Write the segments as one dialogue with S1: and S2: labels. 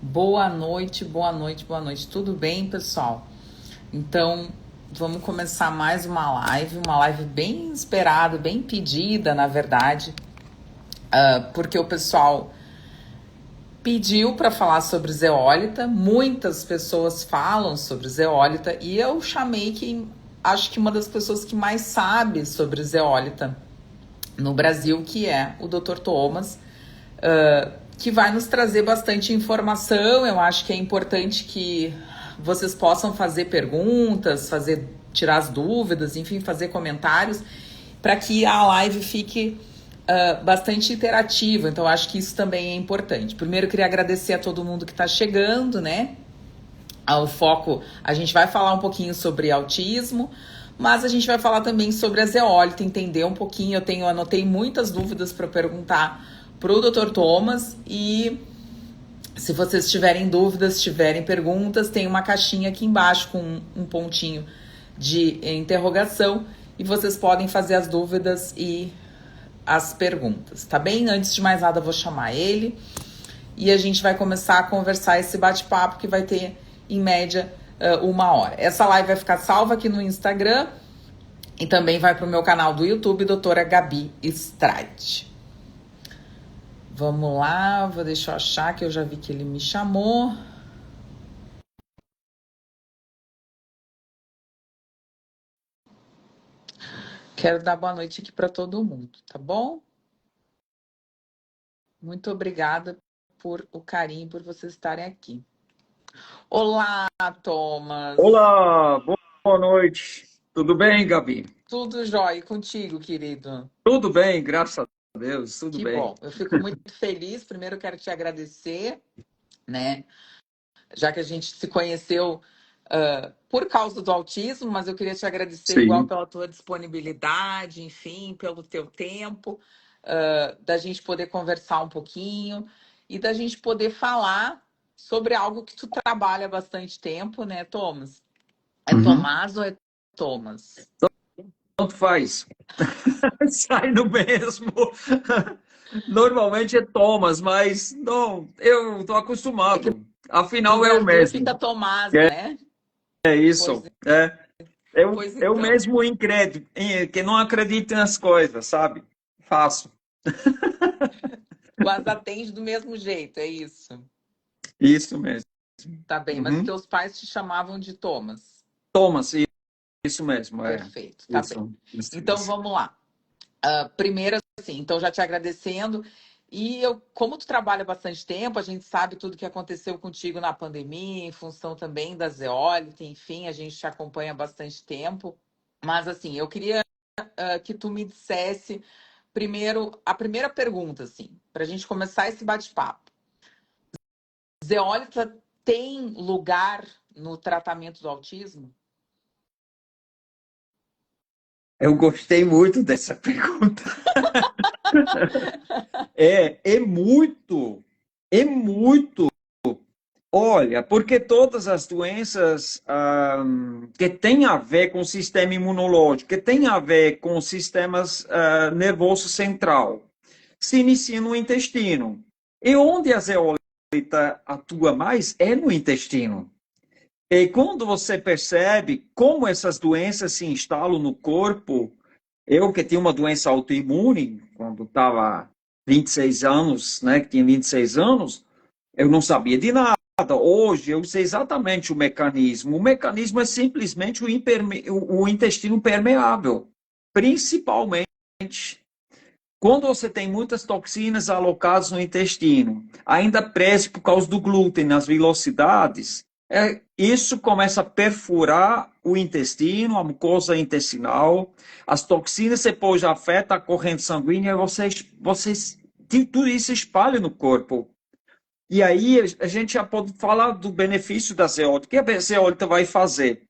S1: Boa noite, boa noite, boa noite. Tudo bem, pessoal? Então, vamos começar mais uma live bem esperada, bem pedida, na verdade, porque o pessoal pediu para falar sobre zeólita. Muitas pessoas falam sobre zeólita e eu chamei quem acho que uma das pessoas que mais sabe sobre zeólita no Brasil, que é o Dr. Thomas, que vai nos trazer bastante informação. Eu acho que é importante que vocês possam fazer perguntas, tirar as dúvidas, enfim, fazer comentários, para que a live fique bastante interativa. Então, acho que isso também é importante. Primeiro, eu queria agradecer a todo mundo que está chegando, né? O foco, a gente vai falar um pouquinho sobre autismo, mas a gente vai falar também sobre a zeólita, entender um pouquinho. Anotei muitas dúvidas para perguntar para o Dr. Thomas, e se vocês tiverem dúvidas, tiverem perguntas, tem uma caixinha aqui embaixo com um pontinho de interrogação e vocês podem fazer as dúvidas e as perguntas, tá bem? Antes de mais nada, eu vou chamar ele e a gente vai começar a conversar esse bate-papo que vai ter, em média, 1 hora. Essa live vai ficar salva aqui no Instagram e também vai para o meu canal do YouTube, Doutora Gabi Strade. Vamos lá, deixa eu achar que eu já vi que ele me chamou. Quero dar boa noite aqui para todo mundo, tá bom? Muito obrigada por o carinho, por vocês estarem aqui. Olá, Thomas.
S2: Olá, boa noite. Tudo bem, Gabi?
S1: Tudo jóia contigo, querido?
S2: Tudo bem, graças a Deus, tudo
S1: Que
S2: bem.
S1: bom. Eu fico muito feliz. Primeiro, eu quero te agradecer, né? Já que a gente se conheceu por causa do autismo, mas eu queria te agradecer igual
S2: Sim.
S1: pela tua disponibilidade, enfim, pelo teu tempo, da gente poder conversar um pouquinho e da gente poder falar sobre algo que tu trabalha há bastante tempo, né, Thomas? É
S2: Uhum.
S1: Tomás ou é Thomas?
S2: Tanto faz. Sai no mesmo. Normalmente é Thomas, mas não, eu estou
S1: É que
S2: acostumado.
S1: no
S2: Afinal é o
S1: Brasil fica
S2: mesmo.
S1: Tomás,
S2: É,
S1: né?
S2: é
S1: Pois,
S2: isso.
S1: pois
S2: É o
S1: então.
S2: mesmo incrédulo, que não acredita nas coisas, sabe? Faço.
S1: Mas atende do mesmo jeito, é isso.
S2: Isso mesmo.
S1: Tá bem, mas
S2: Uhum.
S1: teus pais te chamavam de Thomas.
S2: Thomas, isso mesmo, é.
S1: Perfeito, tá bem. Então
S2: Isso.
S1: vamos lá. Primeiro, assim, então já te agradecendo. E eu, como tu trabalha bastante tempo, a gente sabe tudo que aconteceu contigo na pandemia, em função também da zeólita, enfim, a gente te acompanha há bastante tempo. Mas assim, eu queria que tu me dissesse primeiro, a primeira pergunta, assim, para a gente começar esse bate-papo. Zeólita tem lugar no tratamento do autismo?
S2: Eu gostei muito dessa pergunta. É muito, é muito. Olha, porque todas as doenças que têm a ver com o sistema imunológico, que têm a ver com os sistemas nervoso central, se iniciam no intestino. E onde a zeólita atua mais é no intestino. E quando você percebe como essas doenças se instalam no corpo, eu que tinha uma doença autoimune, quando estava 26 anos, né, que tinha 26 anos, eu não sabia de nada. Hoje eu sei exatamente o mecanismo. O mecanismo é simplesmente o intestino permeável, principalmente quando você tem muitas toxinas alocadas no intestino, ainda preso por causa do glúten nas velocidades, isso começa a perfurar o intestino, a mucosa intestinal, as toxinas depois afetam a corrente sanguínea e tudo isso espalha no corpo. E aí a gente já pode falar do benefício da zeólita. O que a zeólita vai fazer?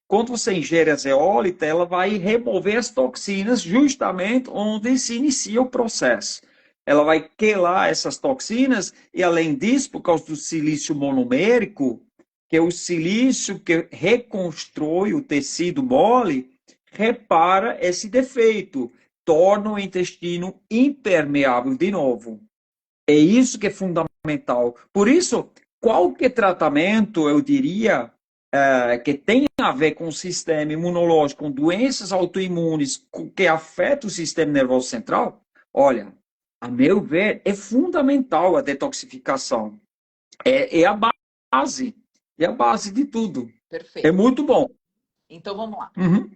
S2: Quando você ingere a zeólita, ela vai remover as toxinas justamente onde se inicia o processo. Ela vai quelar essas toxinas e, além disso, por causa do silício monomérico, que é o silício que reconstrói o tecido mole, repara esse defeito, torna o intestino impermeável de novo. É isso que é fundamental. Por isso, qualquer tratamento, eu diria, que tem a ver com o sistema imunológico, com doenças autoimunes que afetam o sistema nervoso central, olha, a meu ver, é fundamental a detoxificação. É a base, é a base de tudo. É
S1: Perfeito.
S2: muito bom.
S1: Então vamos lá.
S2: Uhum,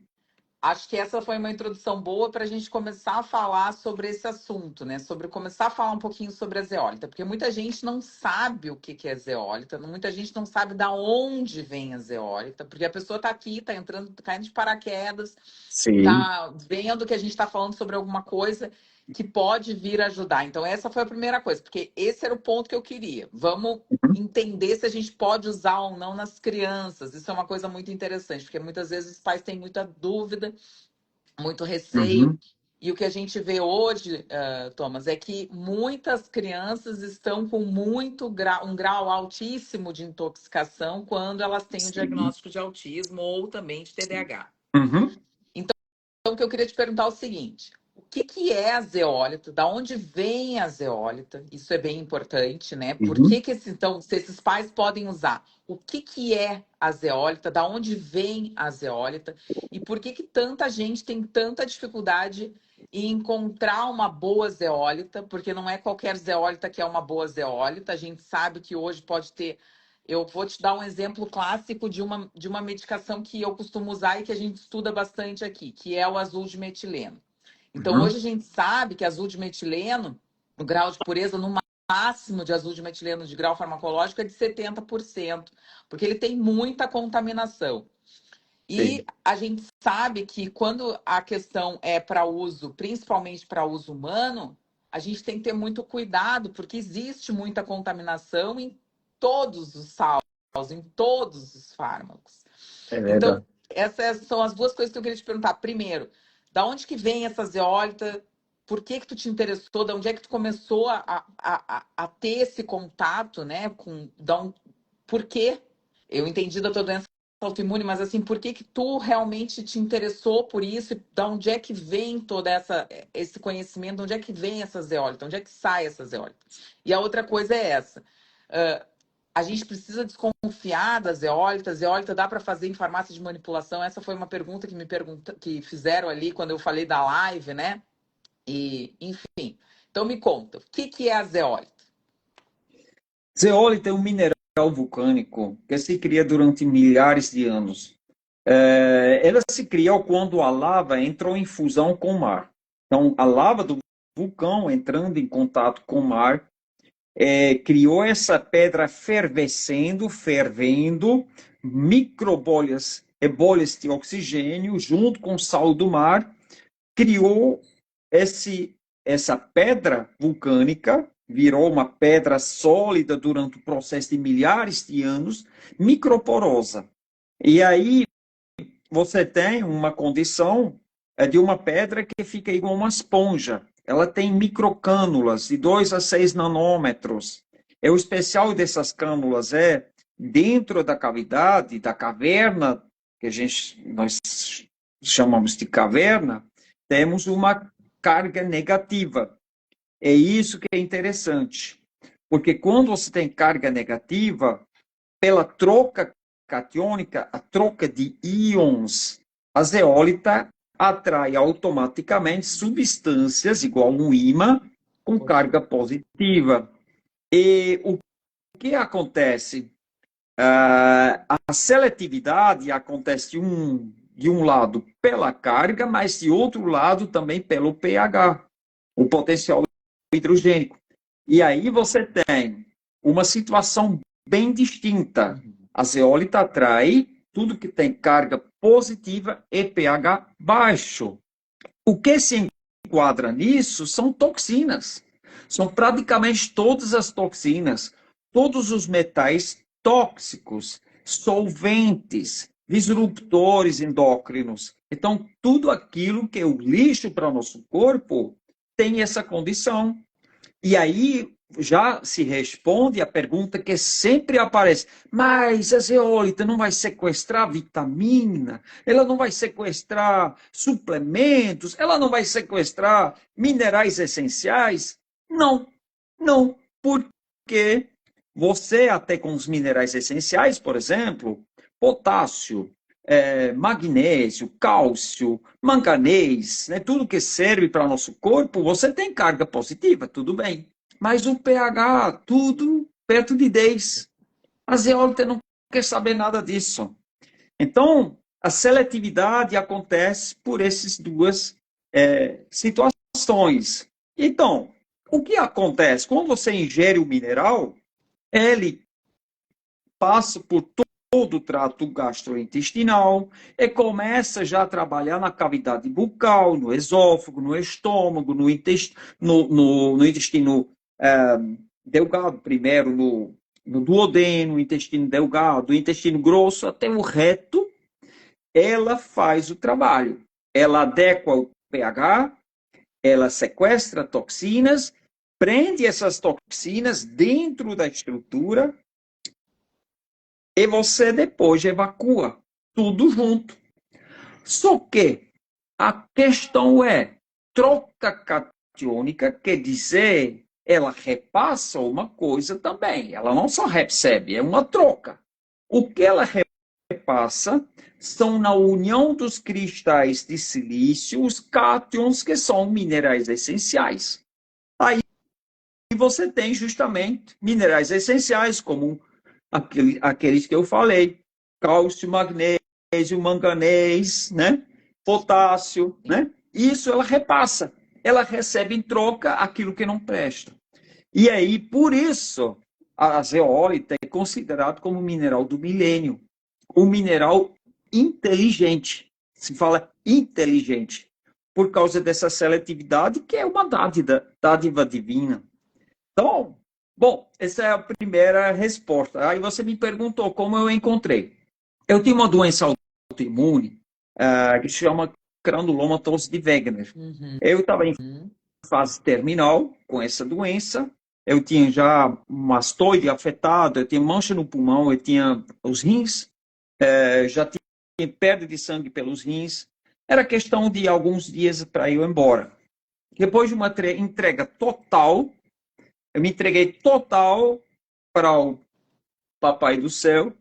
S1: Acho que essa foi uma introdução boa para a gente começar a falar sobre esse assunto, né? Sobre começar a falar um pouquinho sobre a zeólita, porque muita gente não sabe o que que é zeólita, muita gente não sabe da onde vem a zeólita, porque a pessoa está aqui, está entrando, tá caindo de paraquedas,
S2: sim.
S1: tá vendo que a gente está falando sobre alguma coisa que pode vir ajudar. Então, essa foi a primeira coisa, porque esse era o ponto que eu queria. Vamos
S2: Uhum,
S1: entender se a gente pode usar ou não nas crianças. Isso é uma coisa muito interessante, porque muitas vezes os pais têm muita dúvida, muito receio.
S2: uhum,
S1: E o que a gente vê hoje, Thomas, é que muitas crianças estão com um grau altíssimo de intoxicação quando elas têm o
S2: sim.
S1: diagnóstico de autismo ou também de TDAH.
S2: Uhum,
S1: Então, o que eu queria te perguntar é o seguinte: o que que é a zeólita? Da onde vem a zeólita? Isso é bem importante, né? Por
S2: uhum,
S1: que que então, se esses pais podem usar? O que que é a zeólita? Da onde vem a zeólita? E por que que tanta gente tem tanta dificuldade em encontrar uma boa zeólita? Porque não é qualquer zeólita que é uma boa zeólita. A gente sabe que hoje pode ter. Eu vou te dar um exemplo clássico de uma medicação que eu costumo usar e que a gente estuda bastante aqui, que é o azul de metileno. Então,
S2: uhum,
S1: hoje a gente sabe que azul de metileno, o grau de pureza no máximo de azul de metileno de grau farmacológico é de 70%, porque ele tem muita contaminação. E
S2: sim.
S1: a gente sabe que quando a questão é para uso, principalmente para uso humano, a gente tem que ter muito cuidado, porque existe muita contaminação em todos os salos, em todos os fármacos.
S2: É
S1: Então,
S2: verdade.
S1: essas são as duas coisas que eu queria te perguntar. Primeiro, da onde que vem essa zeólita? Por que que tu te interessou? Da onde é que tu começou a ter esse contato, né? Por quê? Eu entendi da tua doença autoimune, mas assim, por que que tu realmente te interessou por isso? E da onde é que vem todo esse conhecimento? De onde é que vem essa zeólita? Onde é que sai essa zeólita? E a outra coisa é essa. Uh, a gente precisa desconfiar da zeólita? Zeólita dá para fazer em farmácia de manipulação? Essa foi uma pergunta que fizeram ali quando eu falei da live, né? E, enfim. Então me conta, o que que é a zeólita?
S2: Zeólite é um mineral vulcânico que se cria durante milhares de anos. Ela se criou quando a lava entrou em fusão com o mar. Então, a lava do vulcão entrando em contato com o mar criou essa pedra fervendo, microbolhas e bolhas de oxigênio junto com o sal do mar, criou essa pedra vulcânica, virou uma pedra sólida durante o processo de milhares de anos, microporosa. E aí você tem uma condição de uma pedra que fica igual uma esponja. Ela tem microcânulas de 2 a 6 nanômetros. O especial dessas cânulas é dentro da cavidade, da caverna, que nós chamamos de caverna, temos uma carga negativa. É isso que é interessante, porque quando você tem carga negativa, pela troca catiônica, a troca de íons, a zeólita atrai automaticamente substâncias igual um ímã com carga positiva. E o que acontece? A seletividade acontece de um lado pela carga, mas de outro lado também pelo pH, o potencial hidrogênico. E aí você tem uma situação bem distinta. A zeólita atrai tudo que tem carga positiva e pH baixo. O que se enquadra nisso são toxinas. São praticamente todas as toxinas, todos os metais tóxicos, solventes, disruptores endócrinos. Então, tudo aquilo que é o lixo para o nosso corpo tem essa condição. E aí já se responde a pergunta que sempre aparece: mas a zeólita não vai sequestrar vitamina, ela não vai sequestrar suplementos, ela não vai sequestrar minerais essenciais? Não, não, porque você até com os minerais essenciais, por exemplo, potássio, magnésio, cálcio, manganês, né, tudo que serve para o nosso corpo, você tem carga positiva, tudo bem. Mas o pH, tudo perto de 10. A zeólita não quer saber nada disso. Então, a seletividade acontece por essas duas situações. Então, o que acontece? Quando você ingere o mineral, ele passa por todo o trato gastrointestinal e começa já a trabalhar na cavidade bucal, no esôfago, no estômago, no intestino delgado, primeiro no duodeno, intestino delgado, intestino grosso, até o reto. Ela faz o trabalho. Ela adequa o pH, ela sequestra toxinas, prende essas toxinas dentro da estrutura e você depois evacua tudo junto. Só que a questão é, troca catiônica quer dizer, ela repassa uma coisa também. Ela não só recebe, é uma troca. O que ela repassa são na união dos cristais de silício, os cátions, que são minerais essenciais. Aí você tem justamente minerais essenciais, como aqueles que eu falei, cálcio, magnésio, manganês, né? Potássio, né? Isso ela repassa, ela recebe em troca aquilo que não presta. E aí, por isso, a zeólita é considerado como mineral do milênio, um mineral inteligente. Se fala inteligente, por causa dessa seletividade, que é uma dádiva divina. Então, bom, essa é a primeira resposta. Aí você me perguntou como eu encontrei. Eu tinha uma doença autoimune que se chama granulomatose de Wegener. Eu estava em fase terminal com essa doença. Eu tinha já mastoide afetado, eu tinha mancha no pulmão, eu tinha os rins, já tinha perda de sangue pelos rins. Era questão de alguns dias para eu ir embora. Depois de uma entrega total, eu me entreguei total para o Papai do Céu.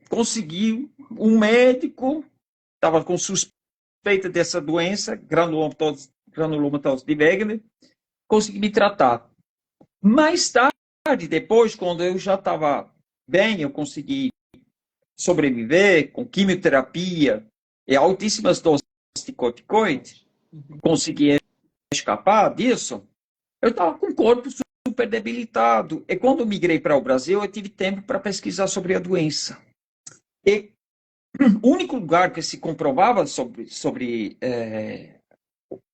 S2: Consegui um médico, estava com suspeita dessa doença, granulomatose de Wegener, consegui me tratar. Mais tarde, depois, quando eu já estava bem, eu consegui sobreviver com quimioterapia e altíssimas doses de corticoide, consegui escapar disso. Eu estava com o corpo super debilitado. E quando eu migrei para o Brasil, eu tive tempo para pesquisar sobre a doença. E o único lugar que se comprovava sobre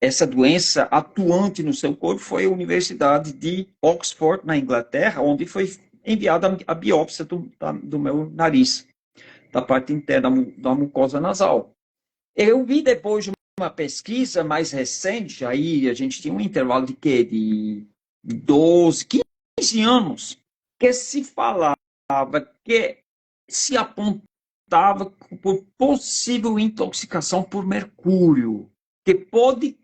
S2: essa doença atuante no seu corpo foi a Universidade de Oxford, na Inglaterra, onde foi enviada a biópsia do meu nariz, da parte interna da mucosa nasal. Eu vi depois de uma pesquisa mais recente, aí a gente tinha um intervalo de quê? De 12, 15 anos, que se falava que se apontava por possível intoxicação por mercúrio, que pode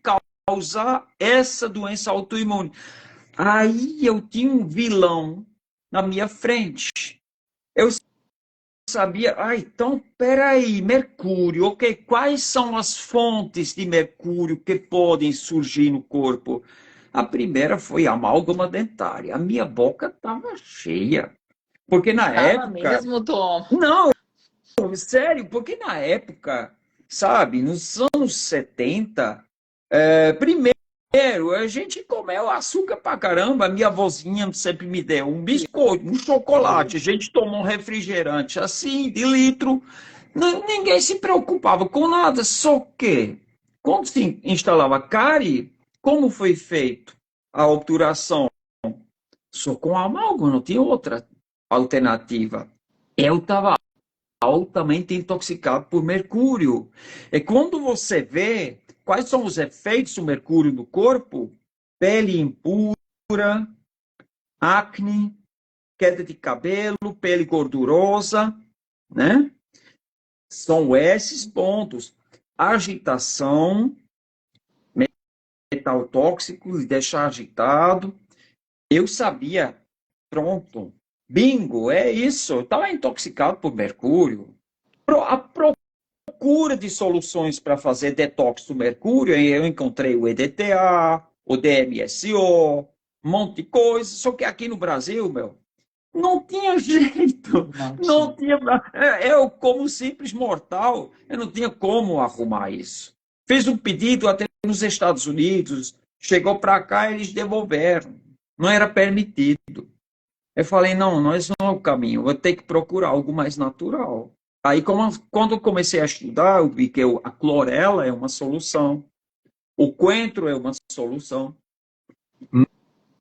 S2: causar essa doença autoimune. Aí eu tinha um vilão na minha frente. Eu sabia, então, peraí, mercúrio, ok, quais são as fontes de mercúrio que podem surgir no corpo? A primeira foi a amálgama dentária. A minha boca estava cheia. Porque na
S1: Tava
S2: época.
S1: mesmo, Tom.
S2: Não, sério, porque na época, sabe, nos anos 70, primeiro, a gente comeu açúcar pra caramba. A minha avózinha sempre me deu um biscoito, um chocolate. A gente tomou um refrigerante assim, de litro. Ninguém se preocupava com nada. Só que, quando se instalava cárie, como foi feito a obturação? Só com amálgama, não tinha outra alternativa. Eu estava altamente intoxicado por mercúrio. E quando você vê quais são os efeitos do mercúrio no corpo, pele impura, acne, queda de cabelo, pele gordurosa, né? São esses pontos. Agitação, metal tóxico, lhe deixar agitado. Eu sabia, pronto, bingo, é isso. Eu estava intoxicado por mercúrio. A procura de soluções para fazer detox do mercúrio, eu encontrei o EDTA, o DMSO, um monte de coisa. Só que aqui no Brasil, meu, não tinha jeito.
S1: Não
S2: Não
S1: tinha.
S2: tinha. Eu, como simples mortal, eu não tinha como arrumar isso. Fiz um pedido até nos Estados Unidos, chegou para cá, eles devolveram. Não era permitido. Eu falei, não, nós não é o caminho, eu vou ter que procurar algo mais natural. Aí, quando eu comecei a estudar, eu vi que a clorela é uma solução, o coentro é uma solução,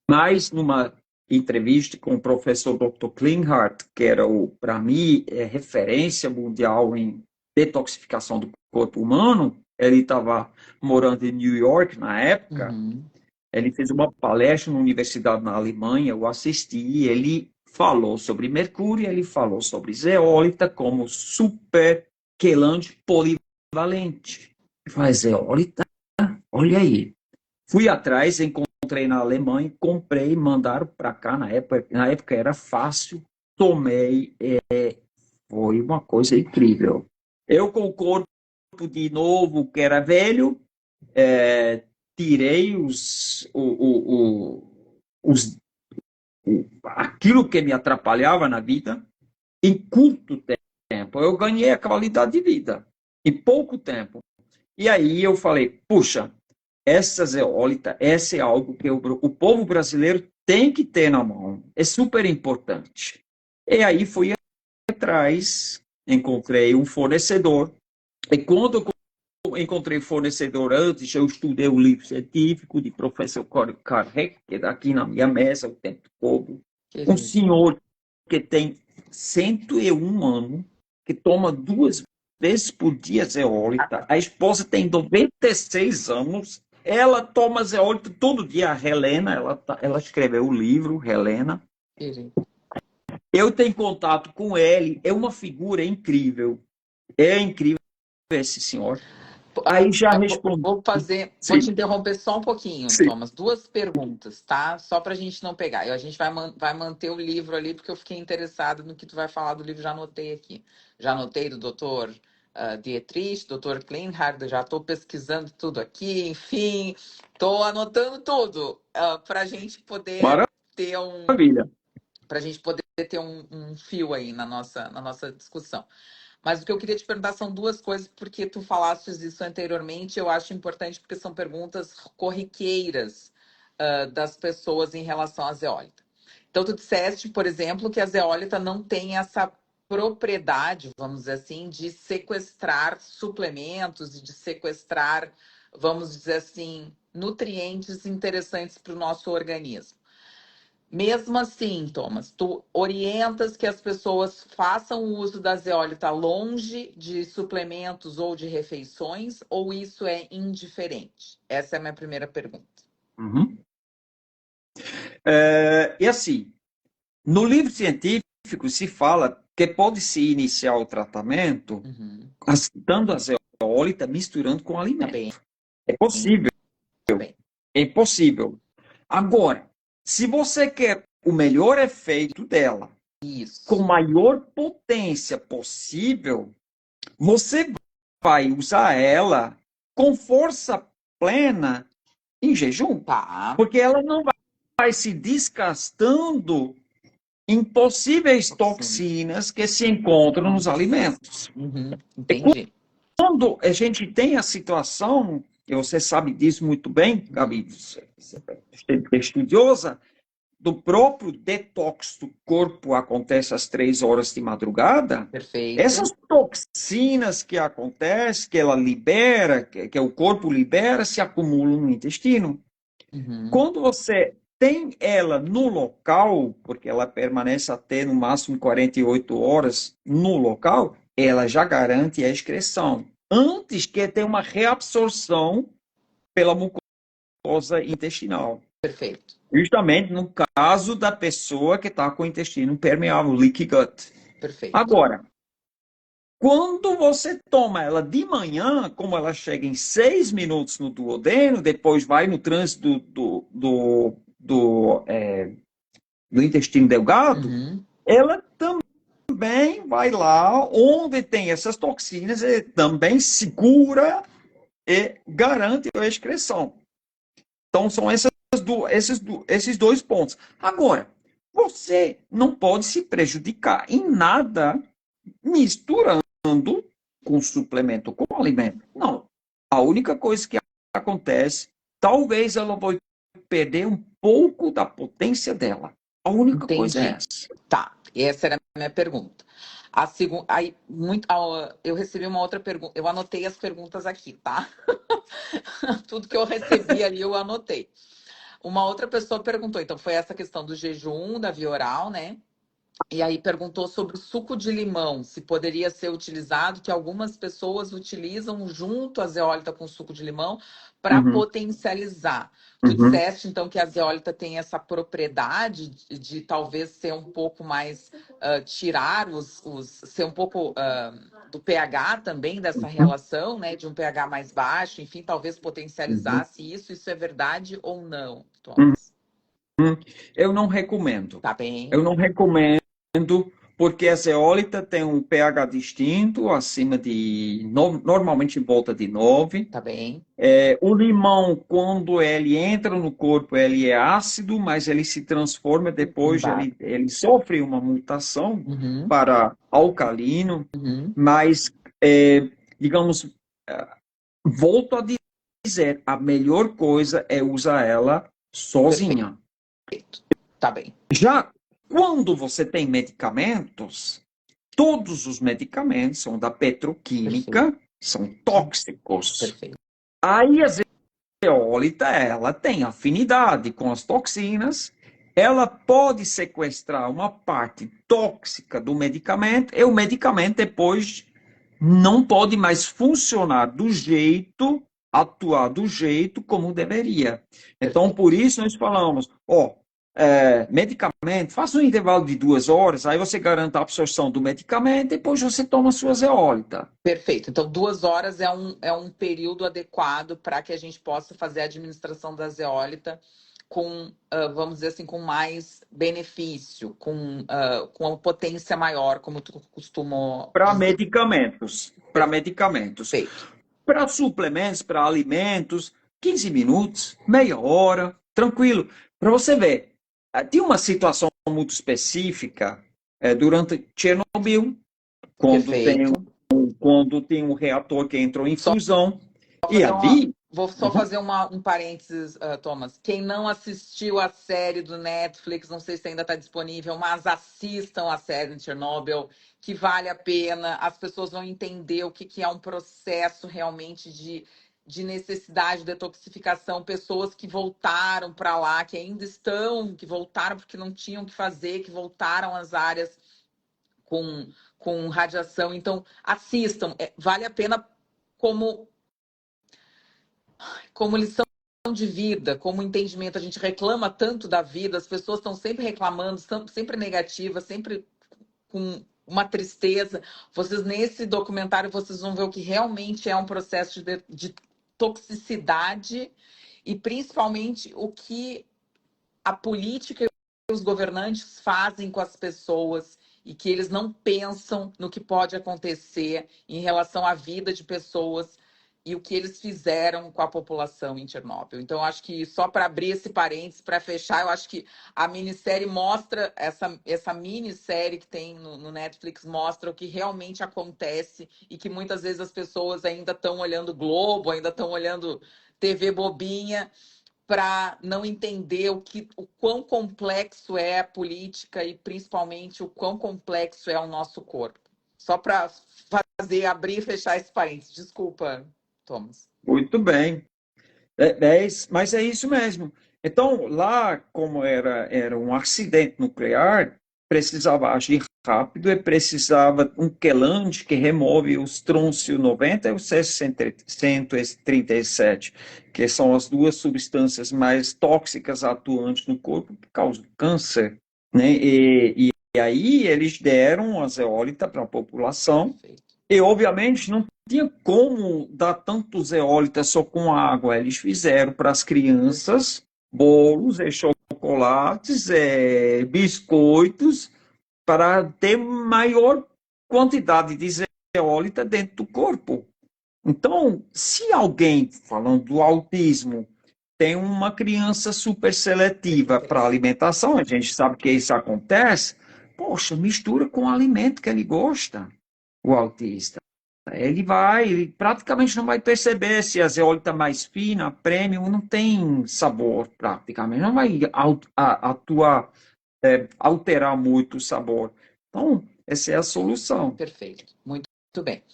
S2: mas numa entrevista com o professor Dr. Klinghardt, que era, para mim, referência mundial em detoxificação do corpo humano, ele estava morando em New York na época.
S1: Uhum.
S2: Ele fez uma palestra na universidade na Alemanha, eu assisti, ele falou sobre mercúrio, ele falou sobre zeólita como super quelante polivalente. Eu falei, zeólita? Olha aí. Fui atrás, encontrei na Alemanha, comprei, mandaram para cá, na época era fácil, tomei, foi uma coisa incrível. Eu com o corpo de novo, que era velho, tirei os, aquilo que me atrapalhava na vida em curto tempo. Eu ganhei a qualidade de vida em pouco tempo. E aí eu falei, puxa, essa zeólita, essa é algo que o povo brasileiro tem que ter na mão. É super importante. E aí fui atrás, encontrei um fornecedor. E quando eu encontrei fornecedor antes, eu estudei o livro científico de professor Kardec, que é aqui na minha mesa o tempo todo. Um
S1: Querido.
S2: senhor que tem 101 anos, que toma 2 vezes por dia zeólita. A esposa tem 96 anos. Ela toma zeólita todo dia. A Helena, ela escreveu o livro, Helena.
S1: Querido.
S2: Eu tenho contato com ele. É uma figura incrível. É incrível esse senhor. Aí já respondi.
S1: Vou te
S2: Sim,
S1: interromper só um pouquinho,
S2: sim.
S1: Thomas. Duas perguntas, tá? Só para a gente não pegar. A gente vai manter o livro ali, porque eu fiquei interessado no que tu vai falar do livro, já anotei aqui. Já anotei do doutor Dietrich, doutor Kleinhardt, já estou pesquisando tudo aqui, enfim, estou anotando tudo para a gente poder ter
S2: Maravilha.
S1: um fio aí na nossa discussão. Mas o que eu queria te perguntar são duas coisas, porque tu falaste isso anteriormente, eu acho importante porque são perguntas corriqueiras das pessoas em relação à zeólita. Então, tu disseste, por exemplo, que a zeólita não tem essa propriedade, vamos dizer assim, de sequestrar suplementos e de sequestrar, vamos dizer assim, nutrientes interessantes para o nosso organismo. Mesmo assim, Thomas, tu orientas que as pessoas façam o uso da zeólita longe de suplementos ou de refeições, ou isso é indiferente? Essa é a minha primeira pergunta.
S2: Uhum. E assim, no livro científico se fala que pode-se iniciar o tratamento
S1: Uhum.
S2: dando a zeólita misturando com
S1: Tá
S2: alimento.
S1: bem,
S2: É possível,
S1: tá bem.
S2: é possível. Agora, se você quer o melhor efeito dela, com
S1: Isso.
S2: maior potência possível, você vai usar ela com força plena em jejum,
S1: Tá.
S2: porque ela não vai se desgastando em possíveis
S1: Toxina.
S2: toxinas que se encontram nos alimentos.
S1: Uhum.
S2: E
S1: Entendi.
S2: quando a gente tem a situação, e você sabe disso muito bem, Gabi, você é estudiosa, do próprio detox do corpo acontece às 3 horas de madrugada,
S1: Perfeito.
S2: essas toxinas que acontecem, que ela libera, que o corpo libera, se acumulam no intestino.
S1: Uhum.
S2: Quando você tem ela no local, porque ela permanece até no máximo 48 horas no local, ela já garante a excreção, antes que tenha uma reabsorção pela mucosa intestinal.
S1: Perfeito.
S2: Justamente no caso da pessoa que está com o intestino permeável, leaky gut.
S1: Perfeito.
S2: Agora, quando você toma ela de manhã, como ela chega em 6 minutos no duodeno, depois vai no trânsito do intestino delgado,
S1: Uhum.
S2: ela também vai lá onde tem essas toxinas e também segura e garante a excreção. Então, são esses dois pontos. Agora, você não pode se prejudicar em nada misturando com suplemento com alimento. Não. A única coisa que acontece, talvez ela vai perder um pouco da potência dela. A única coisa é
S1: Entendi.
S2: essa.
S1: Tá, essa era a minha pergunta. A segunda, aí, eu recebi uma outra pergunta. Eu anotei as perguntas aqui, tá? Tudo que eu recebi ali eu anotei. Uma outra pessoa perguntou, então foi essa questão do jejum, da via oral, né? E aí perguntou sobre o suco de limão, se poderia ser utilizado, que algumas pessoas utilizam junto a zeólita com suco de limão para
S2: Uhum,
S1: potencializar. Tu
S2: uhum,
S1: disseste, então, que a zeólita tem essa propriedade de talvez ser um pouco mais, tirar ser um pouco do pH também dessa
S2: uhum,
S1: relação, né? De um pH mais baixo, enfim, talvez
S2: uhum,
S1: potencializasse isso. Isso é verdade ou não,
S2: uhum.
S1: Thomas?
S2: Eu não recomendo.
S1: Tá bem,
S2: Eu não recomendo porque a zeólita tem um pH distinto, acima de, normalmente em volta de 9.
S1: tá bem.
S2: O limão, quando ele entra no corpo, ele é ácido, mas ele se transforma depois,
S1: Embaixo.
S2: ele sofre uma mutação
S1: Uhum.
S2: para alcalino,
S1: Uhum.
S2: mas, digamos, volto a dizer, a melhor coisa é usar ela
S1: Perfeito.
S2: sozinha.
S1: Tá bem.
S2: Já quando você tem medicamentos, todos os medicamentos são da
S1: Perfeito.
S2: petroquímica, são tóxicos.
S1: Perfeito.
S2: Aí a zeólita, ela tem afinidade com as toxinas, ela pode sequestrar uma parte tóxica do medicamento e o medicamento depois não pode mais funcionar do jeito, atuar do jeito como deveria. Então,
S1: Perfeito.
S2: por isso nós falamos, medicamento, faça um intervalo de 2 horas, aí você garante a absorção do medicamento, depois você toma a sua zeólita.
S1: Perfeito. Então, 2 horas é um período adequado para que a gente possa fazer a administração da zeólita com, vamos dizer assim, com mais benefício, com uma potência maior, como tu costumou
S2: Para
S1: dizer.
S2: medicamentos. Para medicamentos.
S1: Perfeito.
S2: Para suplementos, para alimentos, 15 minutos, meia hora, tranquilo. Para você ver, tinha uma situação muito específica durante Chernobyl, quando tem,
S1: Perfeito.
S2: quando tem um reator que entrou em
S1: Só
S2: fusão, e
S1: fazer uma.
S2: ali.
S1: Vou só
S2: Uhum.
S1: fazer um parênteses, Thomas. Quem não assistiu a série do Netflix, não sei se ainda está disponível, mas assistam a série de Chernobyl, que vale a pena. As pessoas vão entender o que é um processo realmente de necessidade de detoxificação. Pessoas que voltaram para lá, que ainda estão, que voltaram porque não tinham o que fazer, que voltaram às áreas com radiação. Então, assistam. Vale a pena como lição de vida, como entendimento. A gente reclama tanto da vida, as pessoas estão sempre reclamando, sempre negativas, sempre com uma tristeza. Vocês, nesse documentário, vocês vão ver o que realmente é um processo de toxicidade e principalmente o que a política e os governantes fazem com as pessoas e que eles não pensam no que pode acontecer em relação à vida de pessoas e o que eles fizeram com a população em Chernobyl. Então, acho que só para abrir esse parênteses, para fechar, eu acho que a minissérie mostra, essa minissérie que tem no Netflix, mostra o que realmente acontece e que muitas vezes as pessoas ainda estão olhando Globo, ainda estão olhando TV bobinha, para não entender o quão complexo é a política e principalmente o quão complexo é o nosso corpo. Só para abrir e fechar esse parênteses. Desculpa, Thomas.
S2: Muito bem. Mas é isso mesmo. Então, lá, como era um acidente nuclear, precisava agir rápido e precisava um quelante que remove os trôncio 90 e o césio-137, que são as duas substâncias mais tóxicas atuantes no corpo por causa do câncer, né? E aí eles deram a zeólita para a população
S1: Perfeito.
S2: e, obviamente, não tinha como dar tantos eólitas só com água. Eles fizeram para as crianças bolos e chocolates, biscoitos, para ter maior quantidade de zeólita dentro do corpo. Então, se alguém, falando do autismo, tem uma criança super seletiva para alimentação, a gente sabe que isso acontece, poxa, mistura com o alimento que ele gosta, o autista. Ele praticamente não vai perceber se a zeólita mais fina, a premium, não tem sabor praticamente, não vai atuar, alterar muito o sabor. Então, essa é a solução.
S1: Perfeito, muito bem.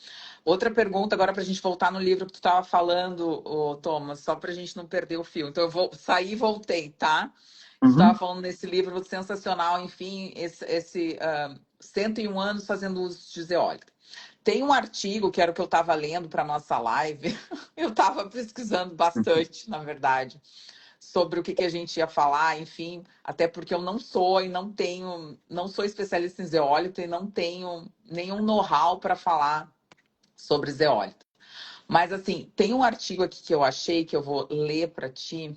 S1: Outra pergunta agora para a gente voltar no livro que tu estava falando, Thomas, só para a gente não perder o fio. Então eu vou sair e voltei, tá? Tu estava falando nesse livro sensacional, enfim, esse 101 anos fazendo uso de zeólita. Tem um artigo, que era o que eu estava lendo para nossa live, eu estava pesquisando bastante, na verdade, sobre o que a gente ia falar, enfim, até porque eu não sou e não sou especialista em zeólita e não tenho nenhum know-how para falar sobre zeólita. Mas, assim, tem um artigo aqui que eu achei, que eu vou ler para ti,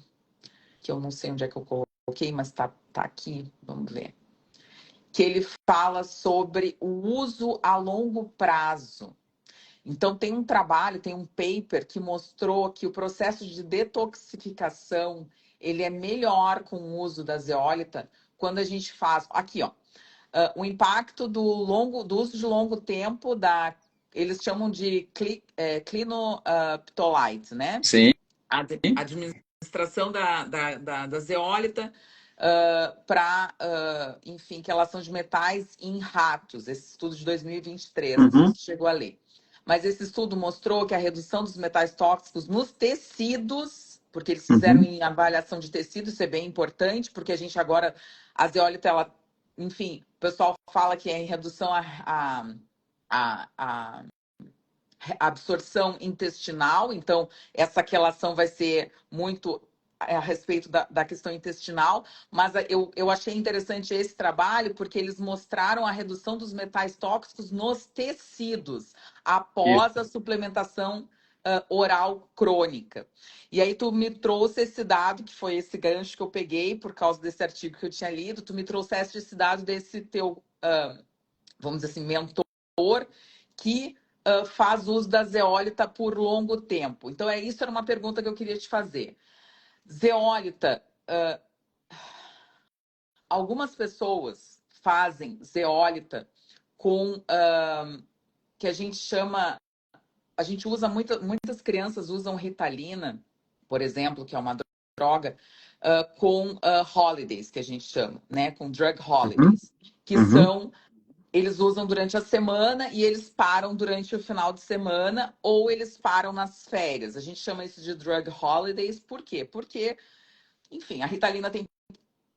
S1: que eu não sei onde é que eu coloquei, mas tá aqui, vamos ver. Que ele fala sobre o uso a longo prazo. Então, tem um trabalho, tem um paper que mostrou que o processo de detoxificação, ele é melhor com o uso da zeólita quando a gente faz... Aqui, ó. O impacto do uso de longo tempo eles chamam de clinophthalate, né?
S2: Sim.
S1: A administração da zeólita para, enfim, relação de metais em ratos. Esse estudo de 2023, não sei se você chegou a ler. Mas esse estudo mostrou que a redução dos metais tóxicos nos tecidos, porque eles fizeram em avaliação de tecidos, isso é bem importante, porque a gente agora, a zeólita, ela, enfim, o pessoal fala que é em redução a absorção intestinal, então essa relação vai ser muito a respeito da questão intestinal, mas eu achei interessante esse trabalho porque eles mostraram a redução dos metais tóxicos nos tecidos após a suplementação oral crônica. E aí tu me trouxe esse dado, que foi esse gancho que eu peguei por causa desse artigo que eu tinha lido, tu me trouxeste esse dado desse teu, vamos dizer assim, mentor, que faz uso da zeólita por longo tempo. Então, isso era uma pergunta que eu queria te fazer. Zeólita, algumas pessoas fazem zeólita com, que a gente chama, a gente usa, muitas crianças usam Ritalina, por exemplo, que é uma droga, com holidays, que a gente chama, né? Com drug holidays, que são... Eles usam durante a semana e eles param durante o final de semana ou eles param nas férias. A gente chama isso de drug holidays. Por quê? Porque, enfim, a Ritalina tem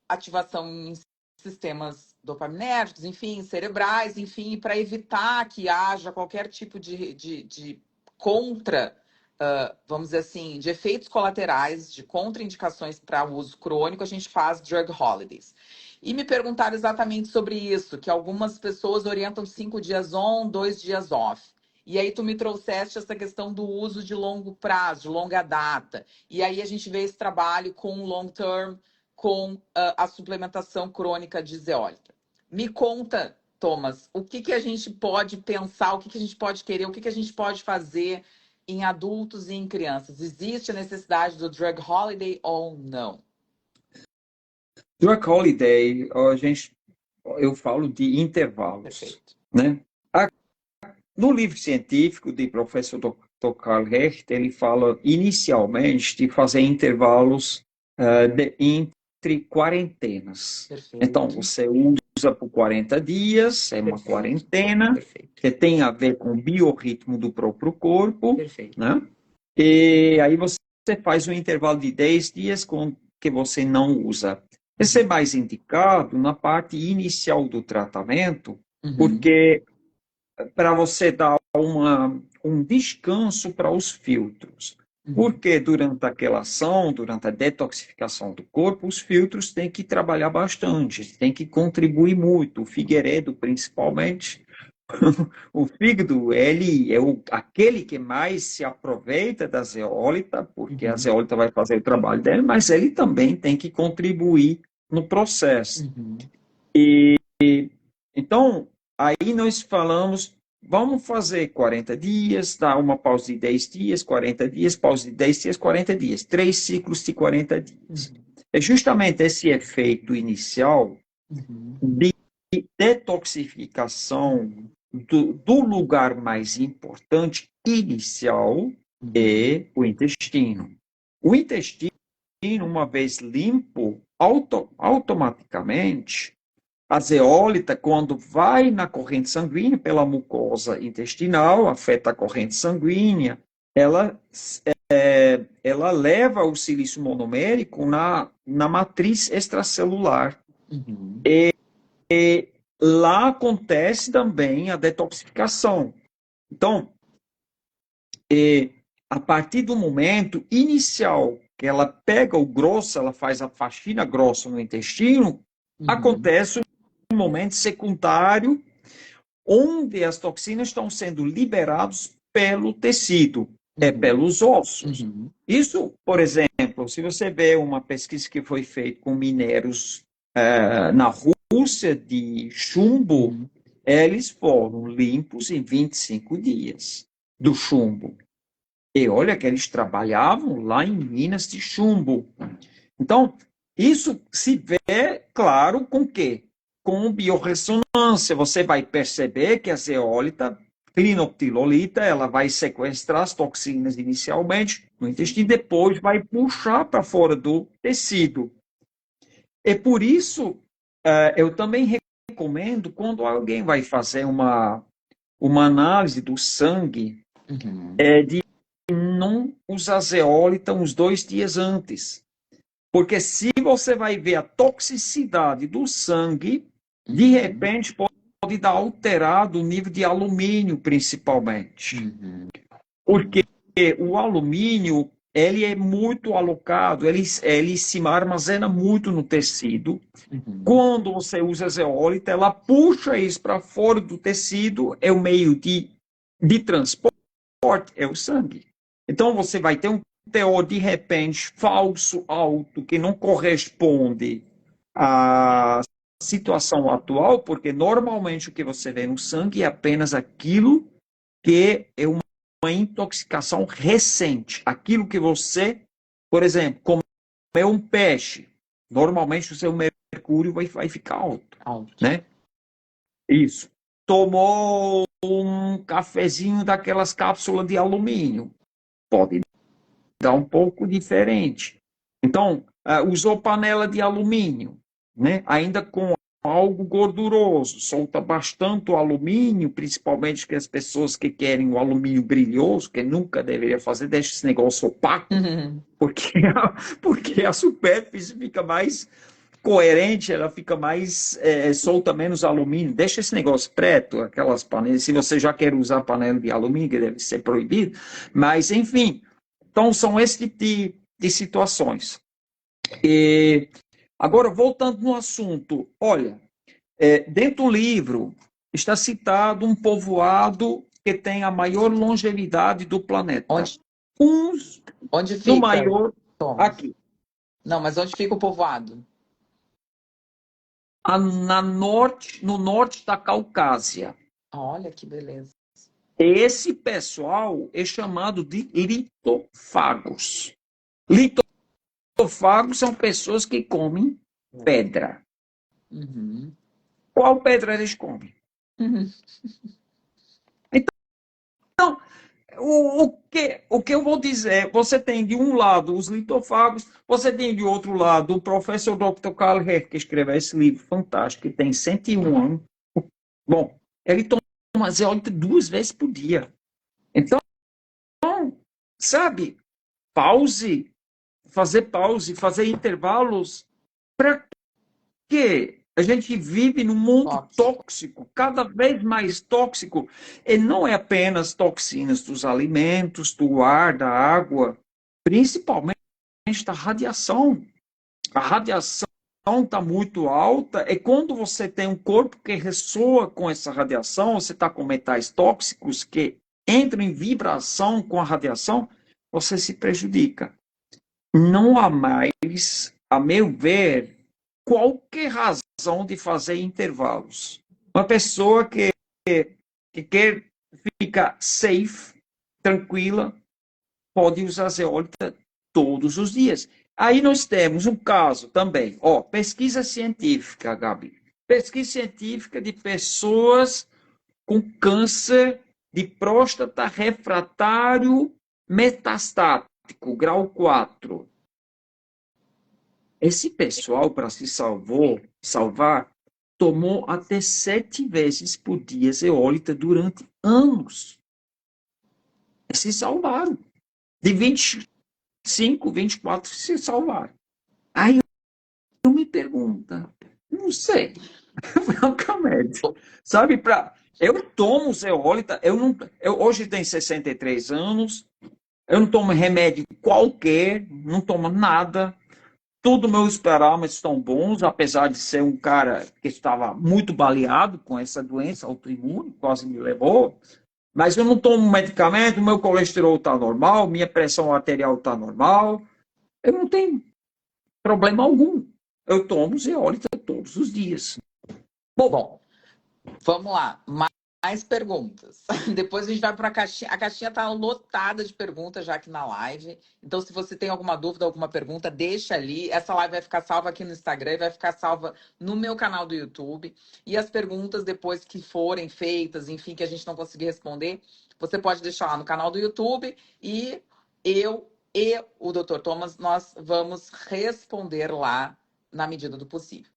S1: ativação em sistemas dopaminérgicos, enfim, cerebrais, enfim, para evitar que haja qualquer tipo de vamos dizer assim, de efeitos colaterais, de contraindicações para o uso crônico, a gente faz drug holidays. E me perguntaram exatamente sobre isso, que algumas pessoas orientam 5 dias on, 2 dias off. E aí tu me trouxeste essa questão do uso de longo prazo, de longa data. E aí a gente vê esse trabalho com long term, com a suplementação crônica de zeólita. Me conta, Thomas, o que a gente pode pensar, o que a gente pode querer, o que a gente pode fazer em adultos e em crianças? Existe a necessidade do drug holiday ou não?
S2: Drug holiday, eu falo de intervalos.
S1: Perfeito.
S2: Né? No livro científico do professor Dr. Karl Hecht, ele fala inicialmente de fazer intervalos entre quarentenas.
S1: Perfeito.
S2: Então, você usa por 40 dias, é uma quarentena, que tem a ver com o biorritmo do próprio corpo.
S1: Perfeito.
S2: Né? E aí você faz um intervalo de 10 dias com que você não usa. Esse é mais indicado na parte inicial do tratamento, porque para você dar um descanso para os filtros. Porque durante aquela ação, durante a detoxificação do corpo, os filtros têm que trabalhar bastante, têm que contribuir muito. O Figueiredo, principalmente, o fígado, ele é aquele que mais se aproveita da zeólita, porque a zeólita vai fazer o trabalho dele, mas ele também tem que contribuir no processo.
S1: Uhum.
S2: Então, aí nós falamos, vamos fazer 40 dias, dar uma pausa de 10 dias, 40 dias, pausa de 10 dias, 40 dias. 3 ciclos de 40 dias.
S1: Uhum.
S2: É justamente esse efeito inicial
S1: Uhum.
S2: de detoxificação do lugar mais importante, inicial,
S1: Uhum.
S2: é o intestino. O intestino, uma vez limpo, automaticamente, a zeólita, quando vai na corrente sanguínea, pela mucosa intestinal, afeta a corrente sanguínea, ela, ela leva o silício monomérico na matriz extracelular.
S1: Uhum.
S2: Lá acontece também a detoxificação. Então, a partir do momento inicial que ela pega o grosso, ela faz a faxina grossa no intestino,
S1: Uhum.
S2: acontece um momento secundário onde as toxinas estão sendo liberadas pelo tecido,
S1: Uhum.
S2: pelos ossos.
S1: Uhum.
S2: Isso, por exemplo, se você vê uma pesquisa que foi feita com minérios na Rússia de chumbo,
S1: Uhum.
S2: eles foram limpos em 25 dias do chumbo. E olha que eles trabalhavam lá em minas de chumbo. Então, isso se vê, claro, com o quê? Com biorressonância. Você vai perceber que a zeólita, clinoptilolita, ela vai sequestrar as toxinas inicialmente no intestino, depois vai puxar para fora do tecido. E por isso, eu também recomendo, quando alguém vai fazer uma análise do sangue,
S1: Uhum.
S2: de não usar zeólita uns 2 dias antes. Porque se você vai ver a toxicidade do sangue, de
S1: Uhum.
S2: repente pode dar alterado o nível de alumínio, principalmente.
S1: Uhum.
S2: Porque o alumínio, ele é muito alocado, ele se armazena muito no tecido.
S1: Uhum.
S2: Quando você usa a zeólita, ela puxa isso para fora do tecido, é o meio de transporte, é o sangue. Então você vai ter um teor de repente falso alto que não corresponde à situação atual, porque normalmente o que você vê no sangue é apenas aquilo que é uma intoxicação recente, aquilo que você, por exemplo, comeu um peixe, normalmente o seu mercúrio vai ficar alto,
S1: Alto.
S2: né? Isso. Tomou um cafezinho daquelas cápsulas de alumínio, pode dar um pouco diferente. Então, usou panela de alumínio, né? Ainda com algo gorduroso, solta bastante o alumínio, principalmente que as pessoas que querem o alumínio brilhoso, que nunca deveria fazer, deixa esse negócio opaco,
S1: Uhum.
S2: porque a superfície fica mais coerente, ela fica mais solta menos alumínio. Deixa esse negócio preto, aquelas panelas. Se você já quer usar panela de alumínio, que deve ser proibido, mas enfim. Então são esse tipo de situações. E agora voltando no assunto, olha, dentro do livro está citado um povoado que tem a maior longevidade do planeta.
S1: Onde,
S2: Uns
S1: onde
S2: no
S1: fica,
S2: maior
S1: Thomas?
S2: aqui,
S1: Não, mas onde fica o povoado?
S2: no norte da Caucásia.
S1: Olha que beleza.
S2: Esse pessoal é chamado de litofagos. Litofagos são pessoas que comem pedra.
S1: Uhum.
S2: Qual pedra eles comem?
S1: Uhum.
S2: Então, o que eu vou dizer? Você tem de um lado os litofagos, você tem de outro lado o professor Dr. Karl Herr, que escreveu esse livro fantástico, que tem 101 anos. Bom, ele toma zeólita 2 vezes por dia. Então, sabe, pause, fazer intervalos. Para quê? A gente vive num mundo
S1: Tóxico.
S2: tóxico, cada vez mais tóxico. E não é apenas toxinas dos alimentos, do ar, da água, principalmente da radiação. A radiação está muito alta, e quando você tem um corpo que ressoa com essa radiação, você está com metais tóxicos que entram em vibração com a radiação, você se prejudica. Não há mais, a meu ver, qualquer razão de fazer intervalos. Uma pessoa que quer ficar safe, tranquila, pode usar zeólita todos os dias. Aí nós temos um caso também, ó, pesquisa científica, Gabi. Pesquisa científica de pessoas com câncer de próstata refratário metastático, grau 4. Esse pessoal, para se salvar, tomou até 7 vezes por dia zeólita durante anos. E se salvaram. De 25, 24 se salvaram. Aí eu me pergunto, não sei, francamente, sabe, eu tomo zeólita, eu hoje tenho 63 anos, eu não tomo remédio qualquer, não tomo nada, tudo meus parâmetros estão bons, apesar de ser um cara que estava muito baleado com essa doença autoimune, quase me levou, mas eu não tomo medicamento, meu colesterol está normal, minha pressão arterial está normal, eu não tenho problema algum. Eu tomo zeólita todos os dias.
S1: Bom, vamos lá. Mais perguntas. Depois a gente vai para a caixinha. A caixinha está lotada de perguntas já aqui na live. Então, se você tem alguma dúvida, alguma pergunta, deixa ali. Essa live vai ficar salva aqui no Instagram e vai ficar salva no meu canal do YouTube. E as perguntas, depois que forem feitas, enfim, que a gente não conseguir responder, você pode deixar lá no canal do YouTube e eu e o Dr. Thomas, nós vamos responder lá na medida do possível.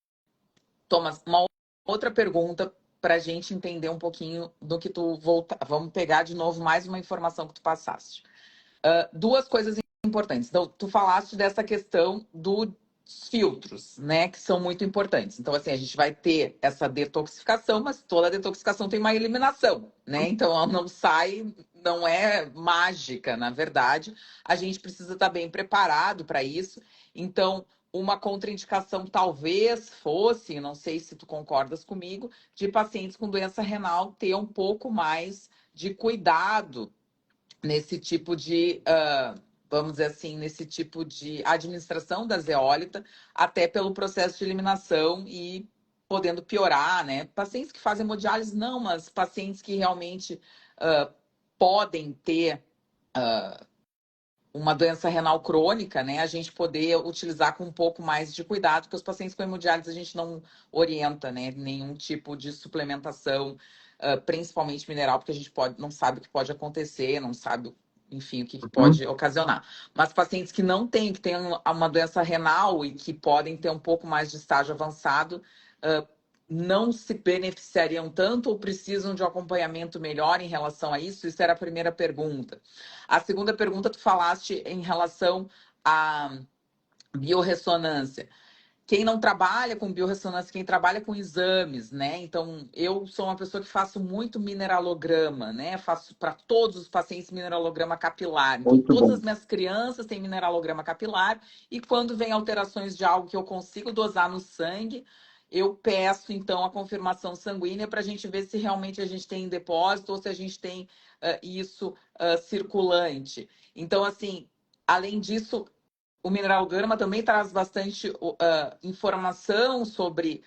S1: Thomas, uma outra pergunta para a gente entender um pouquinho do que tu volta. Vamos pegar de novo mais uma informação que tu passaste. Duas coisas importantes. Então, tu falaste dessa questão dos filtros, né, que são muito importantes. Então, assim, a gente vai ter essa detoxificação, mas toda detoxificação tem uma eliminação, né? Então, ela não sai, não é mágica, na verdade. A gente precisa estar bem preparado para isso. Então, uma contraindicação talvez fosse, não sei se tu concordas comigo, de pacientes com doença renal ter um pouco mais de cuidado nesse tipo de, vamos dizer assim, nesse tipo de administração da zeólita, até pelo processo de eliminação e podendo piorar, né? Pacientes que fazem hemodiálise, não, mas pacientes que realmente podem ter uma doença renal crônica, né? A gente poder utilizar com um pouco mais de cuidado, porque os pacientes com hemodiálise a gente não orienta, né? Nenhum tipo de suplementação, principalmente mineral, porque a gente não sabe o que pode acontecer, não sabe, enfim, o que pode ocasionar. Mas pacientes que não têm, que têm uma doença renal e que podem ter um pouco mais de estágio avançado, não se beneficiariam tanto ou precisam de um acompanhamento melhor em relação a isso? Isso era a primeira pergunta. A segunda pergunta, tu falaste em relação à biorressonância. Quem não trabalha com biorressonância, quem trabalha com exames, né? Então, eu sou uma pessoa que faço muito mineralograma, né? Faço para todos os pacientes mineralograma capilar. Então,
S2: Muito
S1: todas
S2: bom.
S1: as minhas crianças têm mineralograma capilar e quando vem alterações de algo que eu consigo dosar no sangue, eu peço, então, a confirmação sanguínea para a gente ver se realmente a gente tem em depósito ou se a gente tem isso circulante. Então, assim, além disso, o mineralograma também traz bastante informação sobre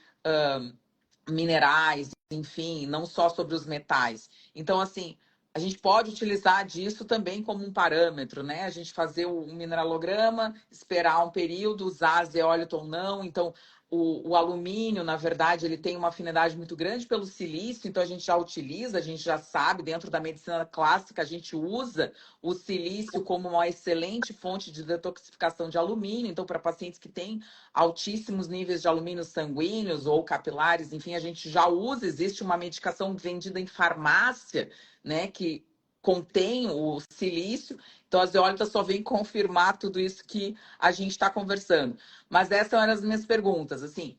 S1: minerais, enfim, não só sobre os metais. Então, assim, a gente pode utilizar disso também como um parâmetro, né? A gente fazer o mineralograma, esperar um período, usar zeólito ou não. Então, o alumínio, na verdade, ele tem uma afinidade muito grande pelo silício, então a gente já utiliza, a gente já sabe, dentro da medicina clássica, a gente usa o silício como uma excelente fonte de detoxificação de alumínio. Então, para pacientes que têm altíssimos níveis de alumínio sanguíneos ou capilares, enfim, a gente já usa, existe uma medicação vendida em farmácia, né, que contém o silício, então a zeólita só vem confirmar tudo isso que a gente está conversando. Mas essas eram as minhas perguntas, assim,